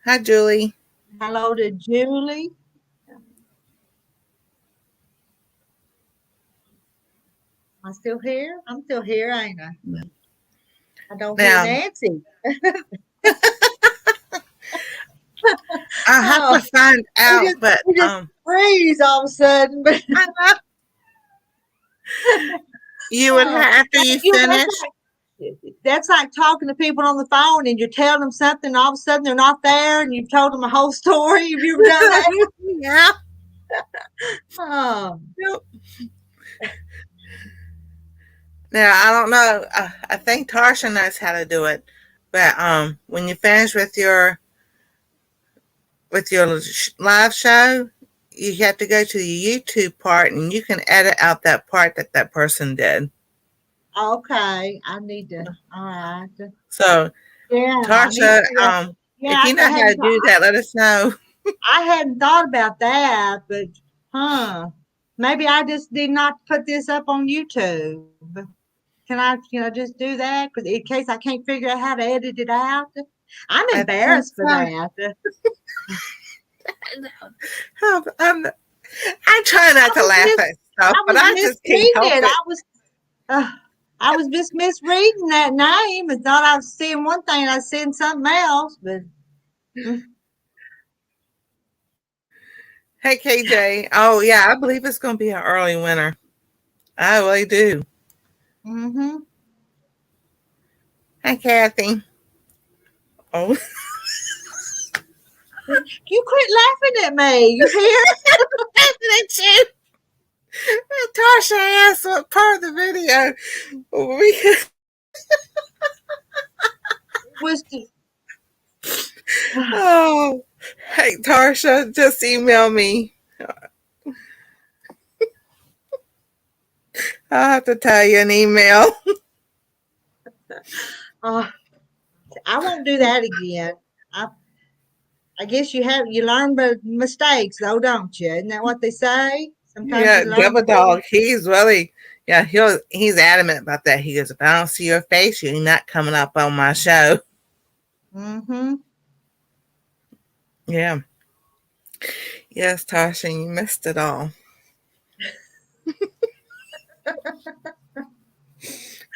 Hi, Julie. Hello to Julie. Am I still here? I'm still here, ain't I? Yeah. I don't hear Now, Nancy. I have Oh, to find out, but we just freeze all of a sudden. But you would have, after you finish. That's like talking to people on the phone and you're telling them something, all of a sudden they're not there, and you've told them a whole story. Have you ever done that? Yeah. Oh. Yep. Now I don't know. I think Tarsha knows how to do it, but when you finish with your live show, you have to go to the YouTube part, and you can edit out that part that person did. Okay, I need to. All right. So Yeah, Tarsha, yeah, if you know how to do that, let us know. I hadn't thought about that, but maybe I just did not put this up on YouTube. Can I, just do that? Because in case I can't figure out how to edit it out, I'm I think embarrassed for so. that. I try not to laugh at stuff, but I just can't help it. I was just misreading that name and thought I was seeing one thing, I was seeing something else. But Hey, KJ. Oh, yeah, I believe it's going to be an early winter. I really do. mm-hmm. Hi, Kathy. Oh. You quit laughing at me. You hear? Laughing at you. Tasha asked what part of the video we Was Oh, hey, Tarsha, just email me. I'll have to tell you an email. I won't do that again. I guess you learn by mistakes, though, don't you? Isn't that what they say? Sometimes Yeah, you learn. Double Dog. He's really, he's adamant about that. He goes, if I don't see your face, you're not coming up on my show. Mm-hmm. Yeah. Yes, Tasha, you missed it all.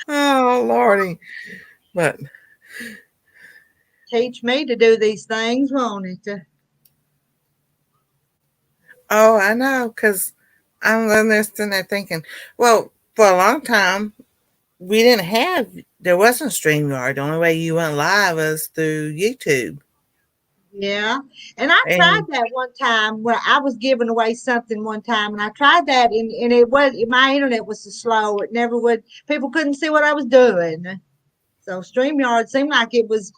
Oh, Lordy. But Teach me to do these things, won't it? oh, I know, because I'm sitting there thinking, well, for a long time, we didn't have there wasn't StreamYard. The only way you went live was through YouTube. Yeah. And I tried And that one time where I was giving away something one time, and I tried that, and it was, my internet was so slow. It never would, people couldn't see what I was doing. So StreamYard seemed like it was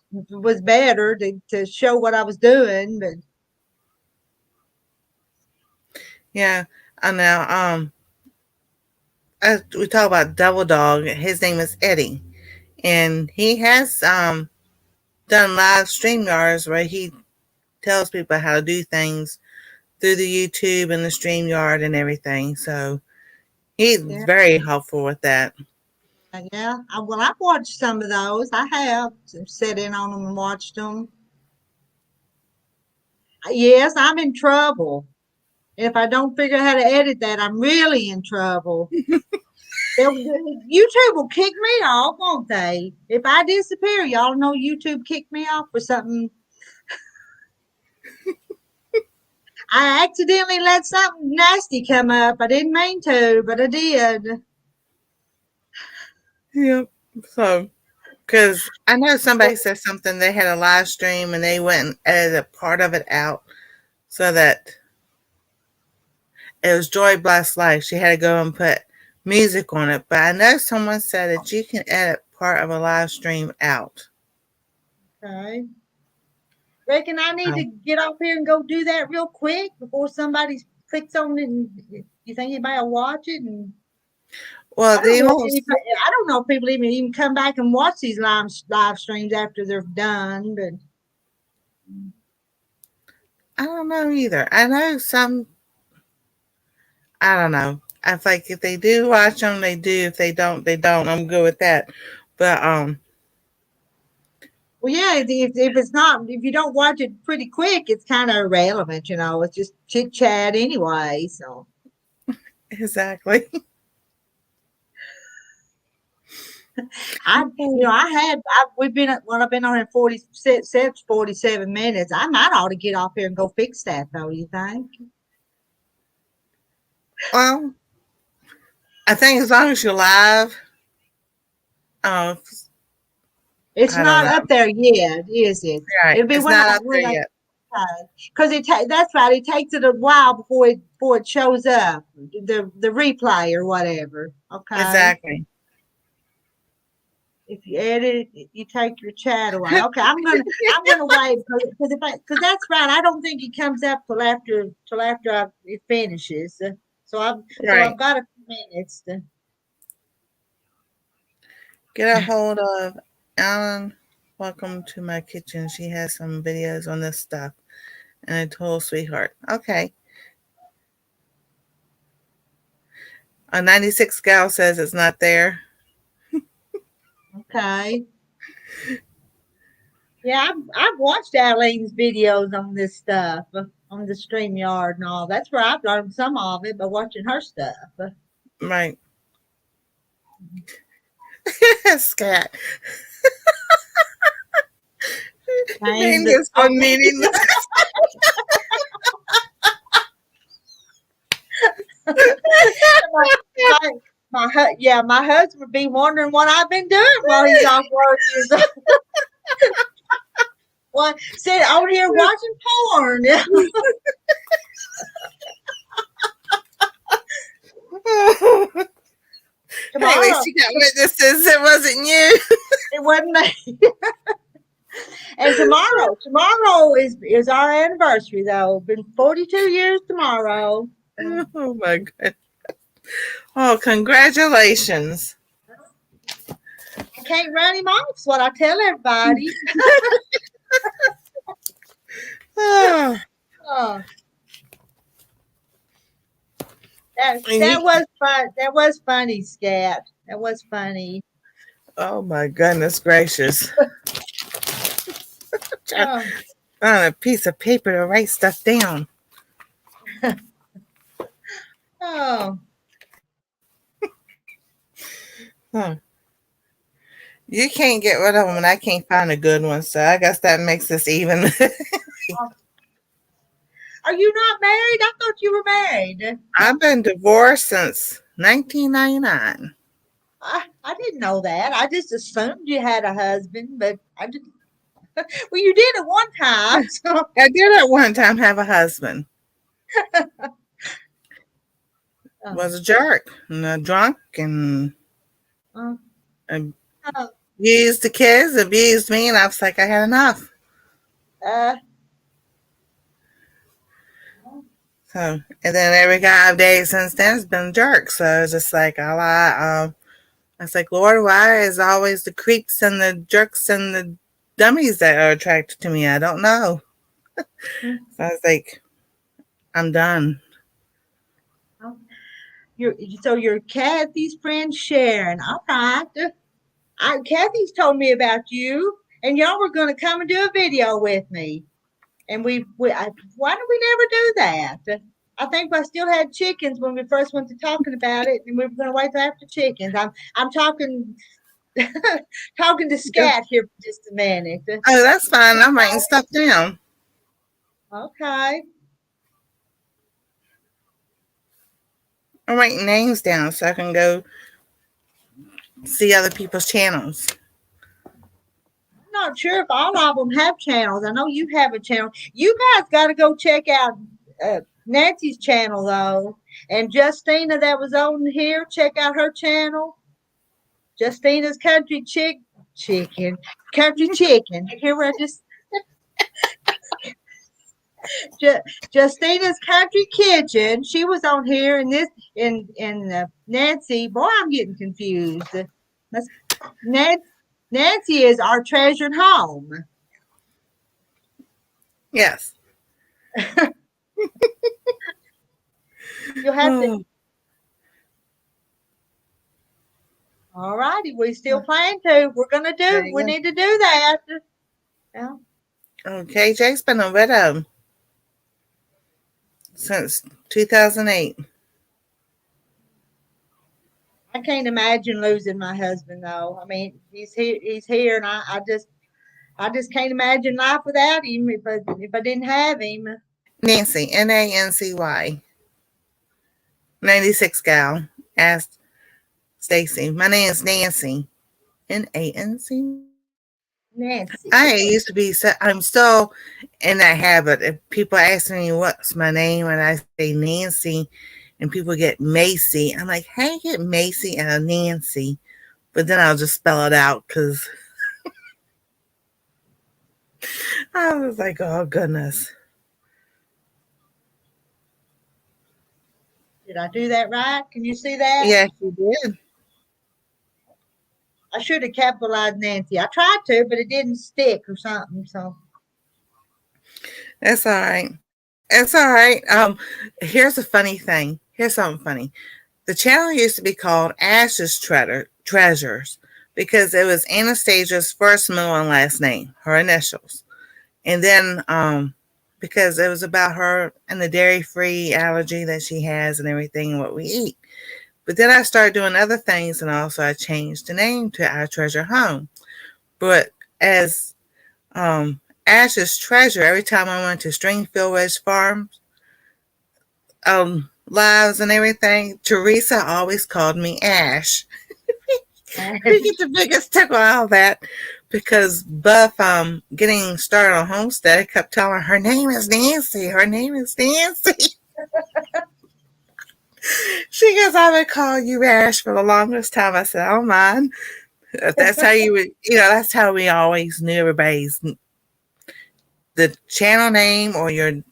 better to show what I was doing, but yeah, I know. As we talk about Double Dog, his name is Eddie, and he has done live StreamYards where he tells people how to do things through the YouTube and the StreamYard and everything. So he's yeah, very helpful with that. yeah. Well, I've watched some of those. I have sat in on them and watched them. Yes, I'm in trouble. If I don't figure out how to edit that, I'm really in trouble. YouTube will kick me off, won't they? If I disappear, y'all know YouTube kicked me off for something. I accidentally let something nasty come up. I didn't mean to, but I did. Yep. So, because I know somebody said something, they had a live stream and they went and edited a part of it out so that it was Joy Blessed Life. She had to go and put music on it. But I know someone said that you can edit part of a live stream out. Okay. Reckon I need to Um, get off here and go do that real quick before somebody clicks on it. And you think anybody will watch it? And well, I don't they know. won't. I don't know if people even come back and watch these live streams after they're done. But I don't know either. I know some. I don't know. I feel like if they do watch them, they do. If they don't, they don't. I'm good with that. But well, yeah. If it's not, if you don't watch it pretty quick, it's kind of irrelevant. It's just chit chat anyway. So exactly. we've been I've been on here 47 minutes. I might ought to get off here and go fix that though. You think? Well, I think as long as you're live, uh, It's I don't not know. up there yet, is it? Right, It'll be it's when not I up there yet. because that's right. It takes it a while before it shows up, the replay or whatever. Okay, Exactly. if you edit it, you take your chat away. Okay, I'm gonna wait because that's right. I don't think it comes up till after it finishes. So I've Right. got a few minutes to. Get a hold of Alan. Welcome to my kitchen. She has some videos on this stuff. And a total sweetheart. Okay. A 96 gal says it's not there. Okay. Yeah, I've watched Eileen's videos on this stuff, on the StreamYard and all. That's where I've learned some of it by watching her stuff. Right. Scat. Names Name of, this one meeting. my husband would be wondering what I've been doing while he's off work. Well, sit over here watching porn. Anyway, Tomorrow, she got witnesses. It wasn't you. it wasn't me. And tomorrow is our anniversary though. Been 42 years tomorrow. Oh my god. Oh, congratulations. I can't run him off. Is what I tell everybody. Oh, Oh, that was fun. That was funny, Scat. That was funny. oh my goodness gracious. Oh, On a piece of paper to write stuff down. oh. Huh. You can't get rid of them, and I can't find a good one, so I guess that makes this even. Are you not married? I thought you were married. I've been divorced since 1999. I didn't know that. I just assumed you had a husband, but I just well, you did at one time. So I did at one time have a husband. uh, Was a jerk and a drunk and uh, uh, abused the kids, abused me, and I was like, I had enough. uh, So, and then every guy I've dated since then has been a jerk. So it's just like, I was like, Lord, why is always the creeps and the jerks and the dummies that are attracted to me? I don't know. So I was like, I'm done. you're so you're Kathy's friend Sharon. All right. Kathy's told me about you, and y'all were going to come and do a video with me. And why did we never do that? I think I still had chickens when we first went to talking about it, and we were going to wait till after chickens. I'm talking talking to Scat here for just a minute. Oh, that's fine. I'm writing stuff down. Okay. I'm writing names down so I can go see other people's channels. I'm not sure if all of them have channels. I know you have a channel. You guys got to go check out Nancy's channel though, and Justina that was on here. Check out her channel. Justina's country chicken. Here we're just Justina's country kitchen. She was on here, and this in Nancy. Boy, I'm getting confused. That's, Nancy is our treasured home. Yes. You'll have to. All righty, we still plan to. We're gonna do. We need to do that. Yeah. Okay, Jake's been a widow since 2008. I can't imagine losing my husband though. I mean, he's here. He's here, and I just can't imagine life without him. If I didn't have him. Nancy, Nancy. 96 gal asked Stacy. My name is Nancy. Nancy. Nancy. I used to be. I'm still in that habit. If people ask me what's my name, and I say Nancy, and people get Macy, I'm like, how you get Macy and a Nancy? But then I'll just spell it out because I was like, oh goodness. Did I do that right? Can you see that? Yes, you did. I should have capitalized Nancy. I tried to, but it didn't stick or something. So That's all right. It's all right. Here's a funny thing. Here's something funny. The channel used to be called Ash's Treasures because it was Anastasia's first, middle, and last name, her initials. And then because it was about her and the dairy-free allergy that she has and everything and what we eat. But then I started doing other things, and also I changed the name to Our Treasure Home. But as Ash's Treasure, every time I went to Stringfield Ridge Farms, lives and everything, Teresa always called me Ash. We get the biggest tickle out of that because Buff, getting started on Homestead, I kept telling her name is Nancy. Her name is Nancy. She goes, I would call you Ash for the longest time. I said, oh, mine. That's how you would, that's how we always knew everybody's the channel name or the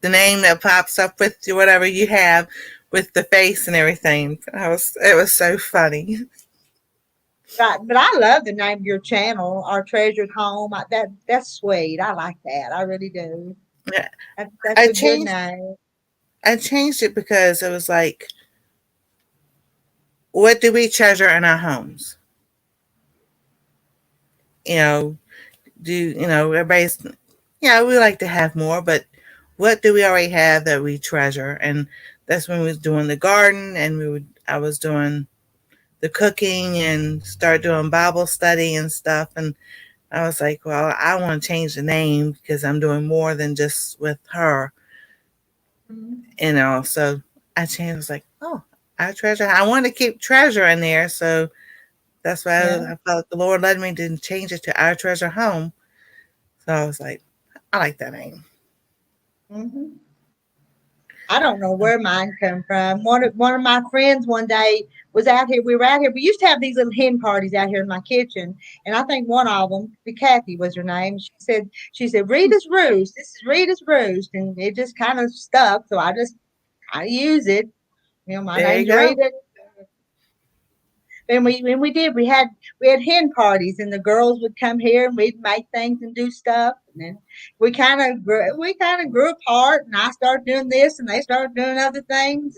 name that pops up with whatever you have with the face and everything. It was so funny. Right, but I love the name of your channel, Our Treasured Home. That's sweet. I like that. I really do. Yeah. That's a good name. I changed it because it was like, what do we treasure in our homes? Everybody's, we like to have more, but what do we already have that we treasure? And that's when we was doing the garden, and I was doing the cooking and start doing Bible study and stuff. And I was like, well, I want to change the name because I'm doing more than just with her. So I changed. I was like, oh, Our treasure. I want to keep treasure in there, so that's why Yeah. I felt the Lord led me to change it to Our Treasure Home. So I was like, I like that name. Hmm. I don't know where mine come from. One of my friends one day was out here. We were out here. We used to have these little hen parties out here in my kitchen, and I think one of them, Kathy was her name. She said Rita's Roost. This is Rita's Roost, and it just kind of stuck. So I use it. My There you name's go. Rita. And we had hen parties, and the girls would come here, and we'd make things and do stuff. And then we kind of grew apart, and I started doing this, and they started doing other things.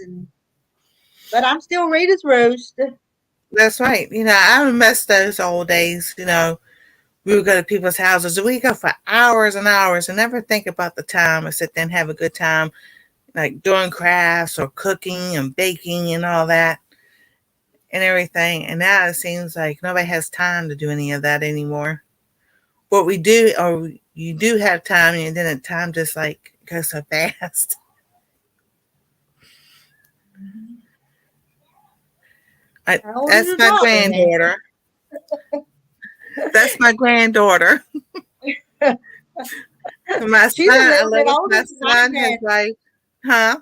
But I'm still Rita's Roost. That's right. I miss those old days. We would go to people's houses. We go for hours and hours and never think about the time and sit there and have a good time, like doing crafts or cooking and baking and all that and everything. And now it seems like nobody has time to do any of that anymore. What we do, or you do have time, and then the time just like goes so fast. How old is That's your my daughter now? granddaughter. That's my granddaughter. My She's a son, I little live bit with older my than my son, his grand. wife. Huh?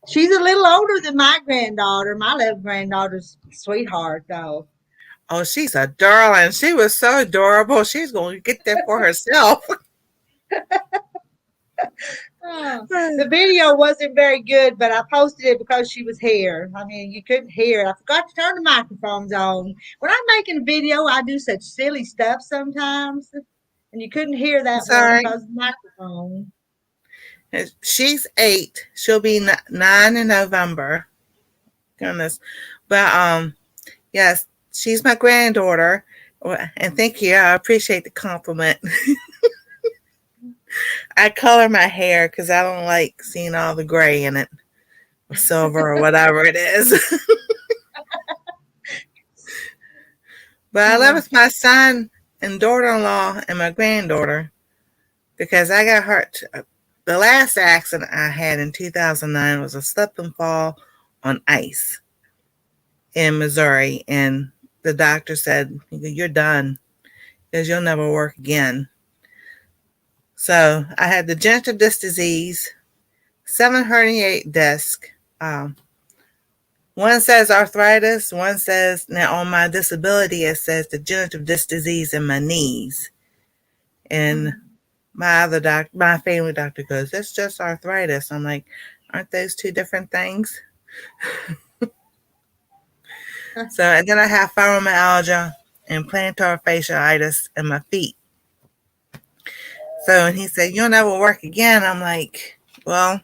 She's a little older than my granddaughter. My little granddaughter's a sweetheart, though. Oh, she's a darling. She was so adorable. She's going to get there for herself. Oh, the video wasn't very good, but I posted it because she was here. I mean, you couldn't hear it. I forgot to turn the microphones on. When I'm making a video, I do such silly stuff sometimes, and you couldn't hear that one Sorry. because of the microphone. She's 8. She'll be 9 in November. Goodness. But yes, she's my granddaughter. And thank you. I appreciate the compliment. I color my hair because I don't like seeing all the gray in it, or silver, or whatever it is. But I live Oh, with my son and daughter-in-law and my granddaughter because I got hurt. The last accident I had in 2009 was a slip and fall on ice in Missouri, and the doctor said, "You're done because you'll never work again." So I had degenerative disc disease, 7 herniated discs. Um, One says arthritis. One says, now on my disability, it says degenerative disc disease in my knees. And my family doctor goes, "That's just arthritis." I'm like, aren't those two different things? So, and then I have fibromyalgia and plantar fasciitis in my feet. So, and he said, "You'll never work again." I'm like, well,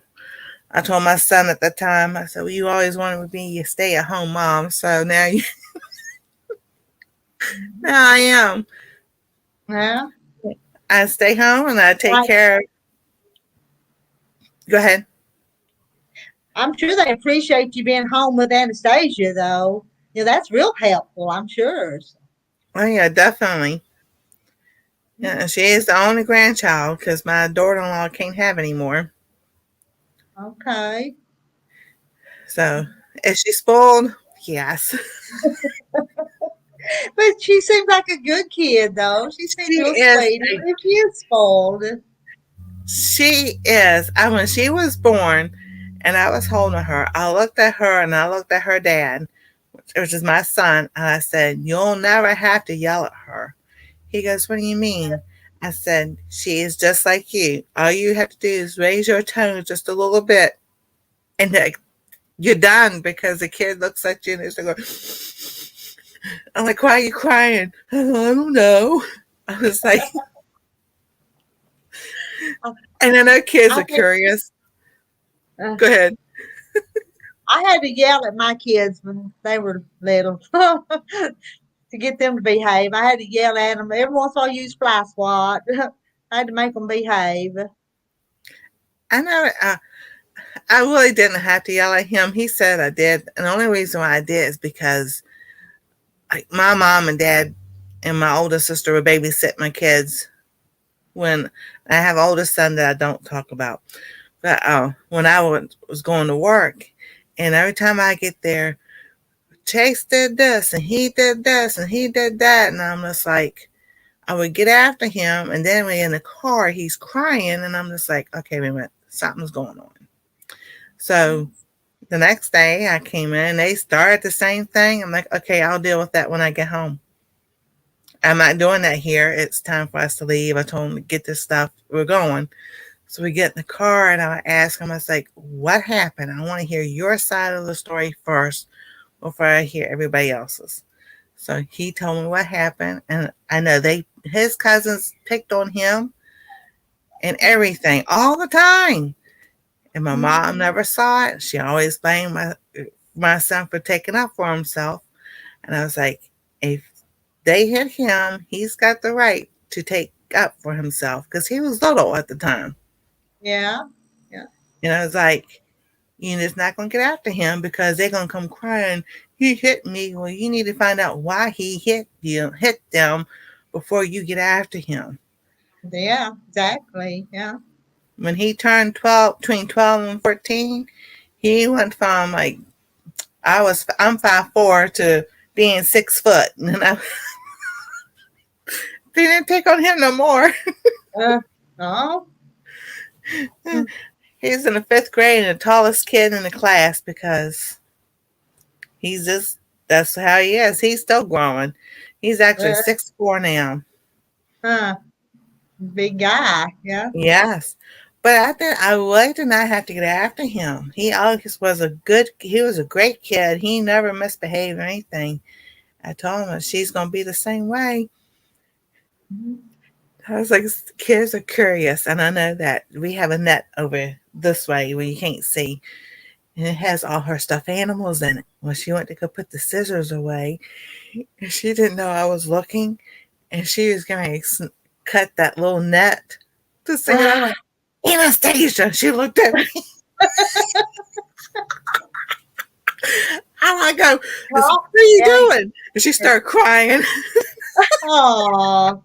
I told my son at the time, I said, "Well, you always wanted to be a stay-at-home mom, so now I am. yeah. I stay home and I take Like, care of." Go ahead. I'm sure they appreciate you being home with Anastasia, though. That's real helpful, I'm sure. Oh yeah, definitely. Yeah, she is the only grandchild because my daughter-in-law can't have any more. Okay. So, is she spoiled? Yes. But she seems like a good kid, though. She seems She real is. sweet, even if she is spoiled. She is. When she was born, and I was holding her, I looked at her and I looked at her dad, which is my son, and I said, "You'll never have to yell at her." He goes, "What do you mean?" I said, "She is just like you. All you have to do is raise your tone just a little bit, and you're done." Because the kid looks at you and they're going, I'm like, "Why are you crying?" "I don't know." I was like, and I know kids I are curious. had, Go ahead. I had to yell at my kids when they were little to get them to behave. I had to yell at them. Every once in a while, I use fly swat. I had to make them behave. I know. I really didn't have to yell at him. He said I did, and the only reason why I did is because my mom and dad and my older sister would babysit my kids when I have an older son that I don't talk about. But when I was going to work, And every time I get there, Chase did this and he did this and he did that. And I'm just like, I would get after him. And then when in the car, he's crying. And I'm just like, okay, wait a minute, something's going on. So the next day I came in, they started the same thing. I'm like, okay, I'll deal with that when I get home. I'm not doing that here. It's time for us to leave. I told him to get this stuff. We're going. So we get in the car and I ask him, I was like, what happened? I want to hear your side of the story first before I hear everybody else's. So he told me what happened. And I know his cousins picked on him and everything all the time. And my mom never saw it. She always blamed my son for taking up for himself. And I was like, if they hit him, he's got the right to take up for himself because he was little at the time. Yeah. Yeah. And I was like, you're just not going to get after him because they're going to come crying, he hit me. Well, you need to find out why he hit them before you get after him. Yeah, exactly. Yeah. When he turned 12, between 12 and 14, he went from like, I'm 5'4" to being 6 foot. And I didn't pick on him no more. Oh. He's in the 5th grade and the tallest kid in the class because that's how he is. He's still growing. He's actually 6'4" now. Big guy. Yeah. Yes. But I really did not have to get after him. He always was he was a great kid. He never misbehaved or anything. I told him she's going to be the same way. I was like, kids are curious. And I know that we have a net over this way where you can't see. And it has all her stuffed animals in it. When she went to go put the scissors away, she didn't know I was looking. And she was going to cut that little net to see it. I'm like, Anastasia, she looked at me. I go, what are you doing? And she started crying. Oh.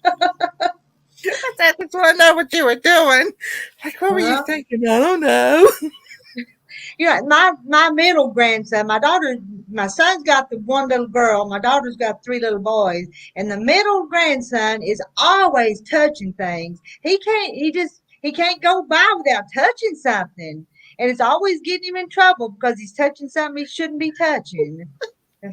I just want to know what you were doing. Like, what were you thinking? I don't know. My middle grandson, my son's got the one little girl, my daughter's got 3 little boys, and the middle grandson is always touching things. He can't go by without touching something. And it's always getting him in trouble because he's touching something he shouldn't be touching. I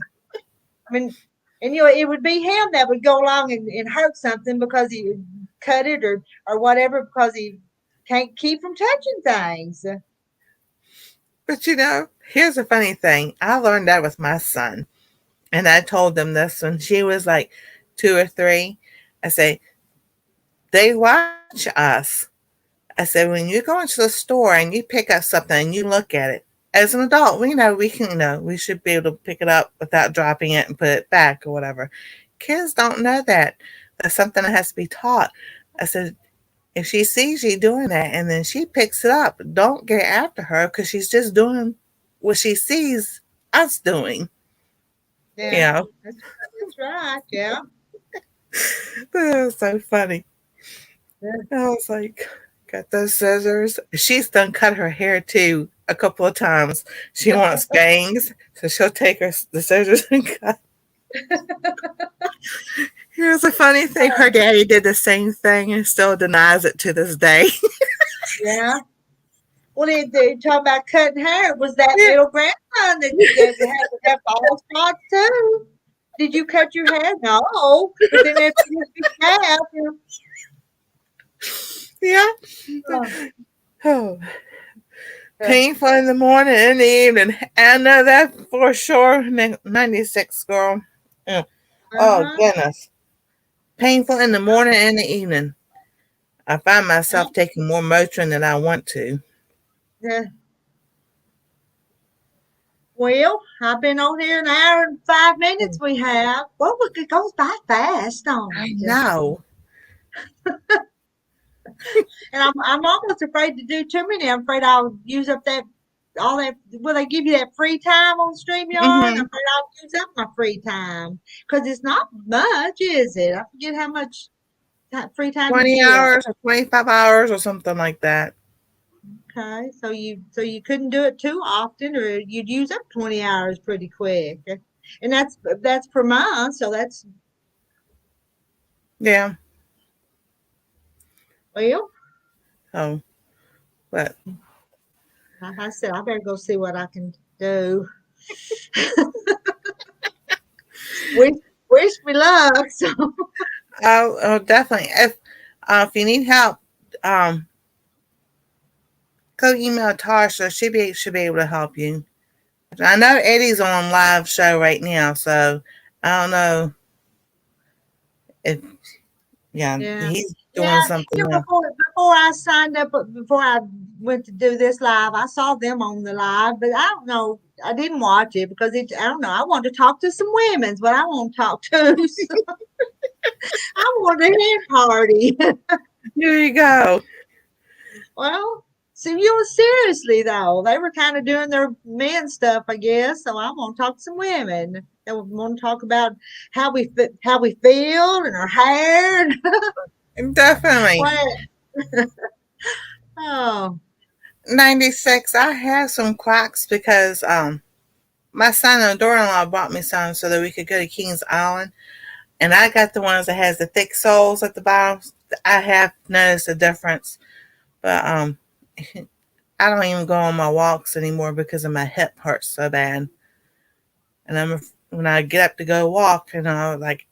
mean, and it would be him that would go along and hurt something because he would cut it or whatever because he can't keep from touching things. But here's a funny thing. I learned that with my son. And I told him this when she was like 2 or 3. I say, they watch us. I said, when you go into the store and you pick up something and you look at it, as an adult, we know we should be able to pick it up without dropping it and put it back or whatever. Kids don't know that. That's something that has to be taught. I said, if she sees you doing that and then she picks it up, don't get after her because she's just doing what she sees us doing. Yeah, that's right. Yeah. That was so funny. Yeah. I was like, got those scissors. She's done cut her hair too a couple of times. She wants bangs, so she'll take the scissors and cut. Here's a funny thing. Her daddy did the same thing and still denies it to this day. Yeah. Well, they talk about cutting hair. Was that little grandson that you had bald spots too? Did you cut your hair? No. But then if you have, yeah. Oh. Painful in the morning and the evening. I know that for sure. 96, girl. Oh, goodness. Painful in the morning and the evening. I find myself taking more Motrin than I want to. Yeah. Well, I've been on here an hour and 5 minutes. We have. Well, it goes by fast, don't it? I know. And I'm almost afraid to do too many. I'm afraid I'll use up all that. Will they give you that free time on StreamYard? I'm afraid I'll use up my free time because it's not much, is it? I forget how much free time. 20 hours or 25 hours or something like that. Okay, so you couldn't do it too often, or you'd use up 20 hours pretty quick, and that's per month. So that's Yeah. well. Oh, but Like I said, I better go see what I can do. wish wish me luck. So oh, definitely. If you need help, um, go email Tarsha. She be able to help you. I know Eddie's on live show right now, so I don't know if yeah, he's doing yeah. something You know, now. before I signed up, before I went to do this live, I saw them on the live, but I don't know. I didn't watch it because I don't know. I wanted to talk to some women's, but I won't talk to. So I want a hen party. Here you go. Well, so you were seriously though. They were kind of doing their men stuff, I guess. So I want to talk to some women. They want to talk about how we feel and our hair. Definitely. What? Oh, 96. I have some Crocs because my son and daughter-in-law bought me some so that we could go to Kings Island, and I got the ones that has the thick soles at the bottom. I have noticed a difference, but I don't even go on my walks anymore because of my hip hurts so bad. And when I get up to go walk, like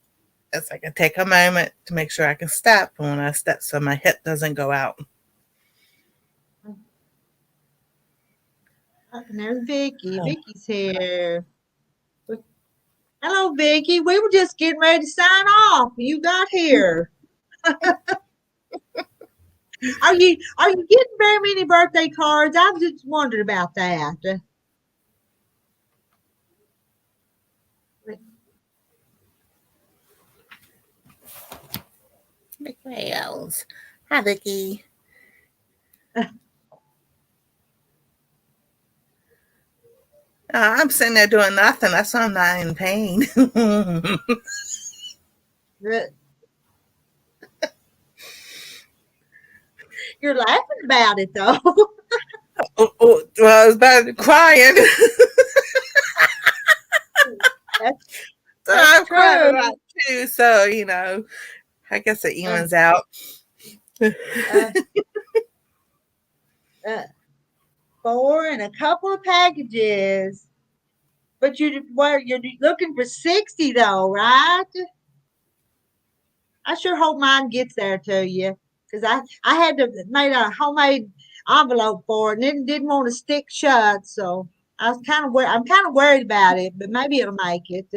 it's like I take a moment to make sure I can step, and when I step, so my hip doesn't go out. and there's Vicky. Oh. Vicky's here. Hello, Vicky. We were just getting ready to sign off. You got here. Are you getting very many birthday cards? I've just wondered about that. Big whales. Hi, Vicky. I'm sitting there doing nothing. That's why I'm not in pain. You're laughing about it though. Well, I was about to crying. That's So that's I'm crying a true. lot too. So, I guess it Uh, evens out. uh, uh, 4 and a couple of packages. But you're looking for 60 though, right? I sure hope mine gets there to you. Because I had to made a homemade envelope for it and it didn't want to stick shut. So I'm kind of worried about it, but maybe it'll make it.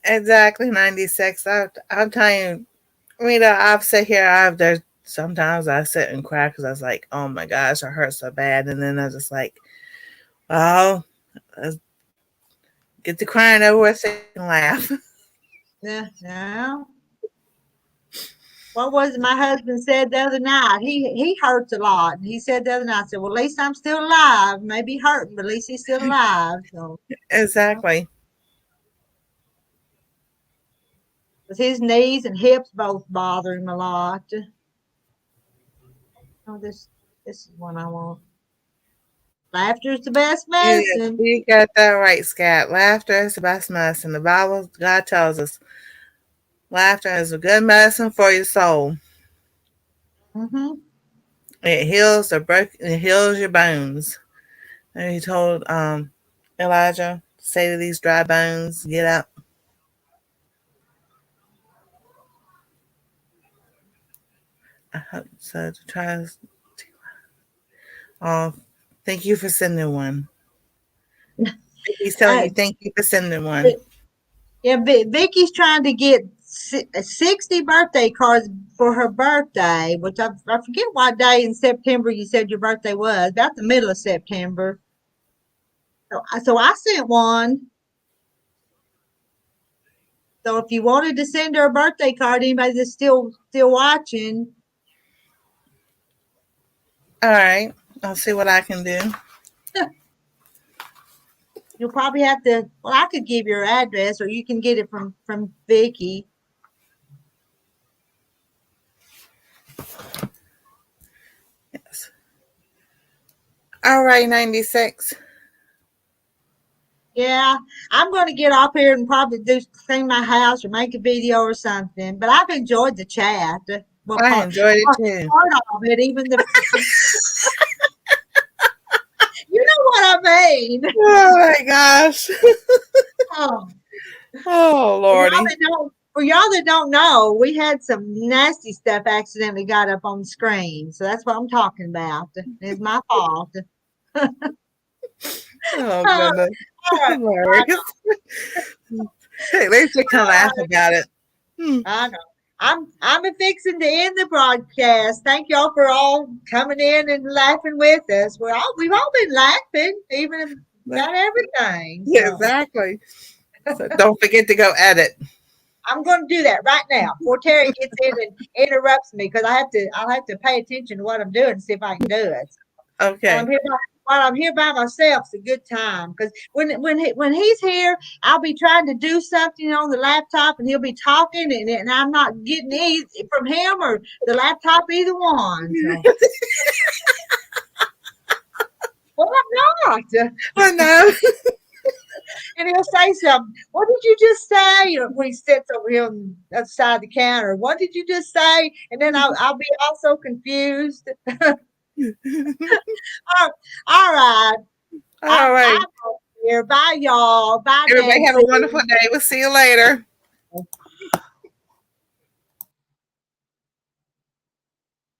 Exactly, 96. I'm telling you, I've sit here, there's sometimes I sit and cry because I was like, oh my gosh, it hurts so bad. And then I was just like, well, let's get the crying over with so you can laugh. Yeah, yeah. What was it my husband said the other night? He hurts a lot. He said the other night, I said, well, at least I'm still alive. Maybe hurting, but at least he's still alive. So, Exactly. because his knees and hips both bother him a lot. Oh, this is one I want. Laughter is the best medicine. You got that right, Scott. Laughter is the best medicine. The Bible, God tells us, laughter is a good medicine for your soul. Mm-hmm. It heals your bones. And he told Elijah, say to these dry bones, get up. So to try. Oh, thank you for sending one. He's telling Uh, you, thank you for sending one. yeah, Vicky's trying to get 60 birthday cards for her birthday, which I forget what day in September you said your birthday was. About the middle of September. So I sent one. So if you wanted to send her a birthday card, anybody that's still watching, All right. I'll see what I can do. you'll probably have to. Well, I could give your address, or you can get it from Vicky. All right, 96. Yeah, I'm going to get off here and probably do clean my house or make a video or something. But I've enjoyed the chat. Well, I enjoyed it too. part of it, even the you know what I mean. Oh my gosh. Oh, Oh Lordy. for y'all that don't know, we had some nasty stuff accidentally got up on the screen. So that's what I'm talking about. It's my fault. Oh All goodness. right. Hilarious. Hey, at least we can laugh about it. I know. I'm fixing to end the broadcast. Thank y'all for all coming in and laughing with us. We've all been laughing, even about everything. So Exactly. So don't forget to go edit. I'm going to do that right now before Terry gets in and interrupts me because I'll have to pay attention to what I'm doing and see if I can do it. Okay. While I'm here by myself, it's a good time because when he's here, I'll be trying to do something on the laptop and he'll be talking and I'm not getting easy from him or the laptop, either one. So. Well, I'm not. I know. And he'll say something. What did you just say? You know, when he sits over here on the other side of the counter, what did you just say? And then I'll be also confused. All right. All right. I'm over here. Bye, y'all. Bye, Everybody have a Nancy. wonderful day. We'll see you later.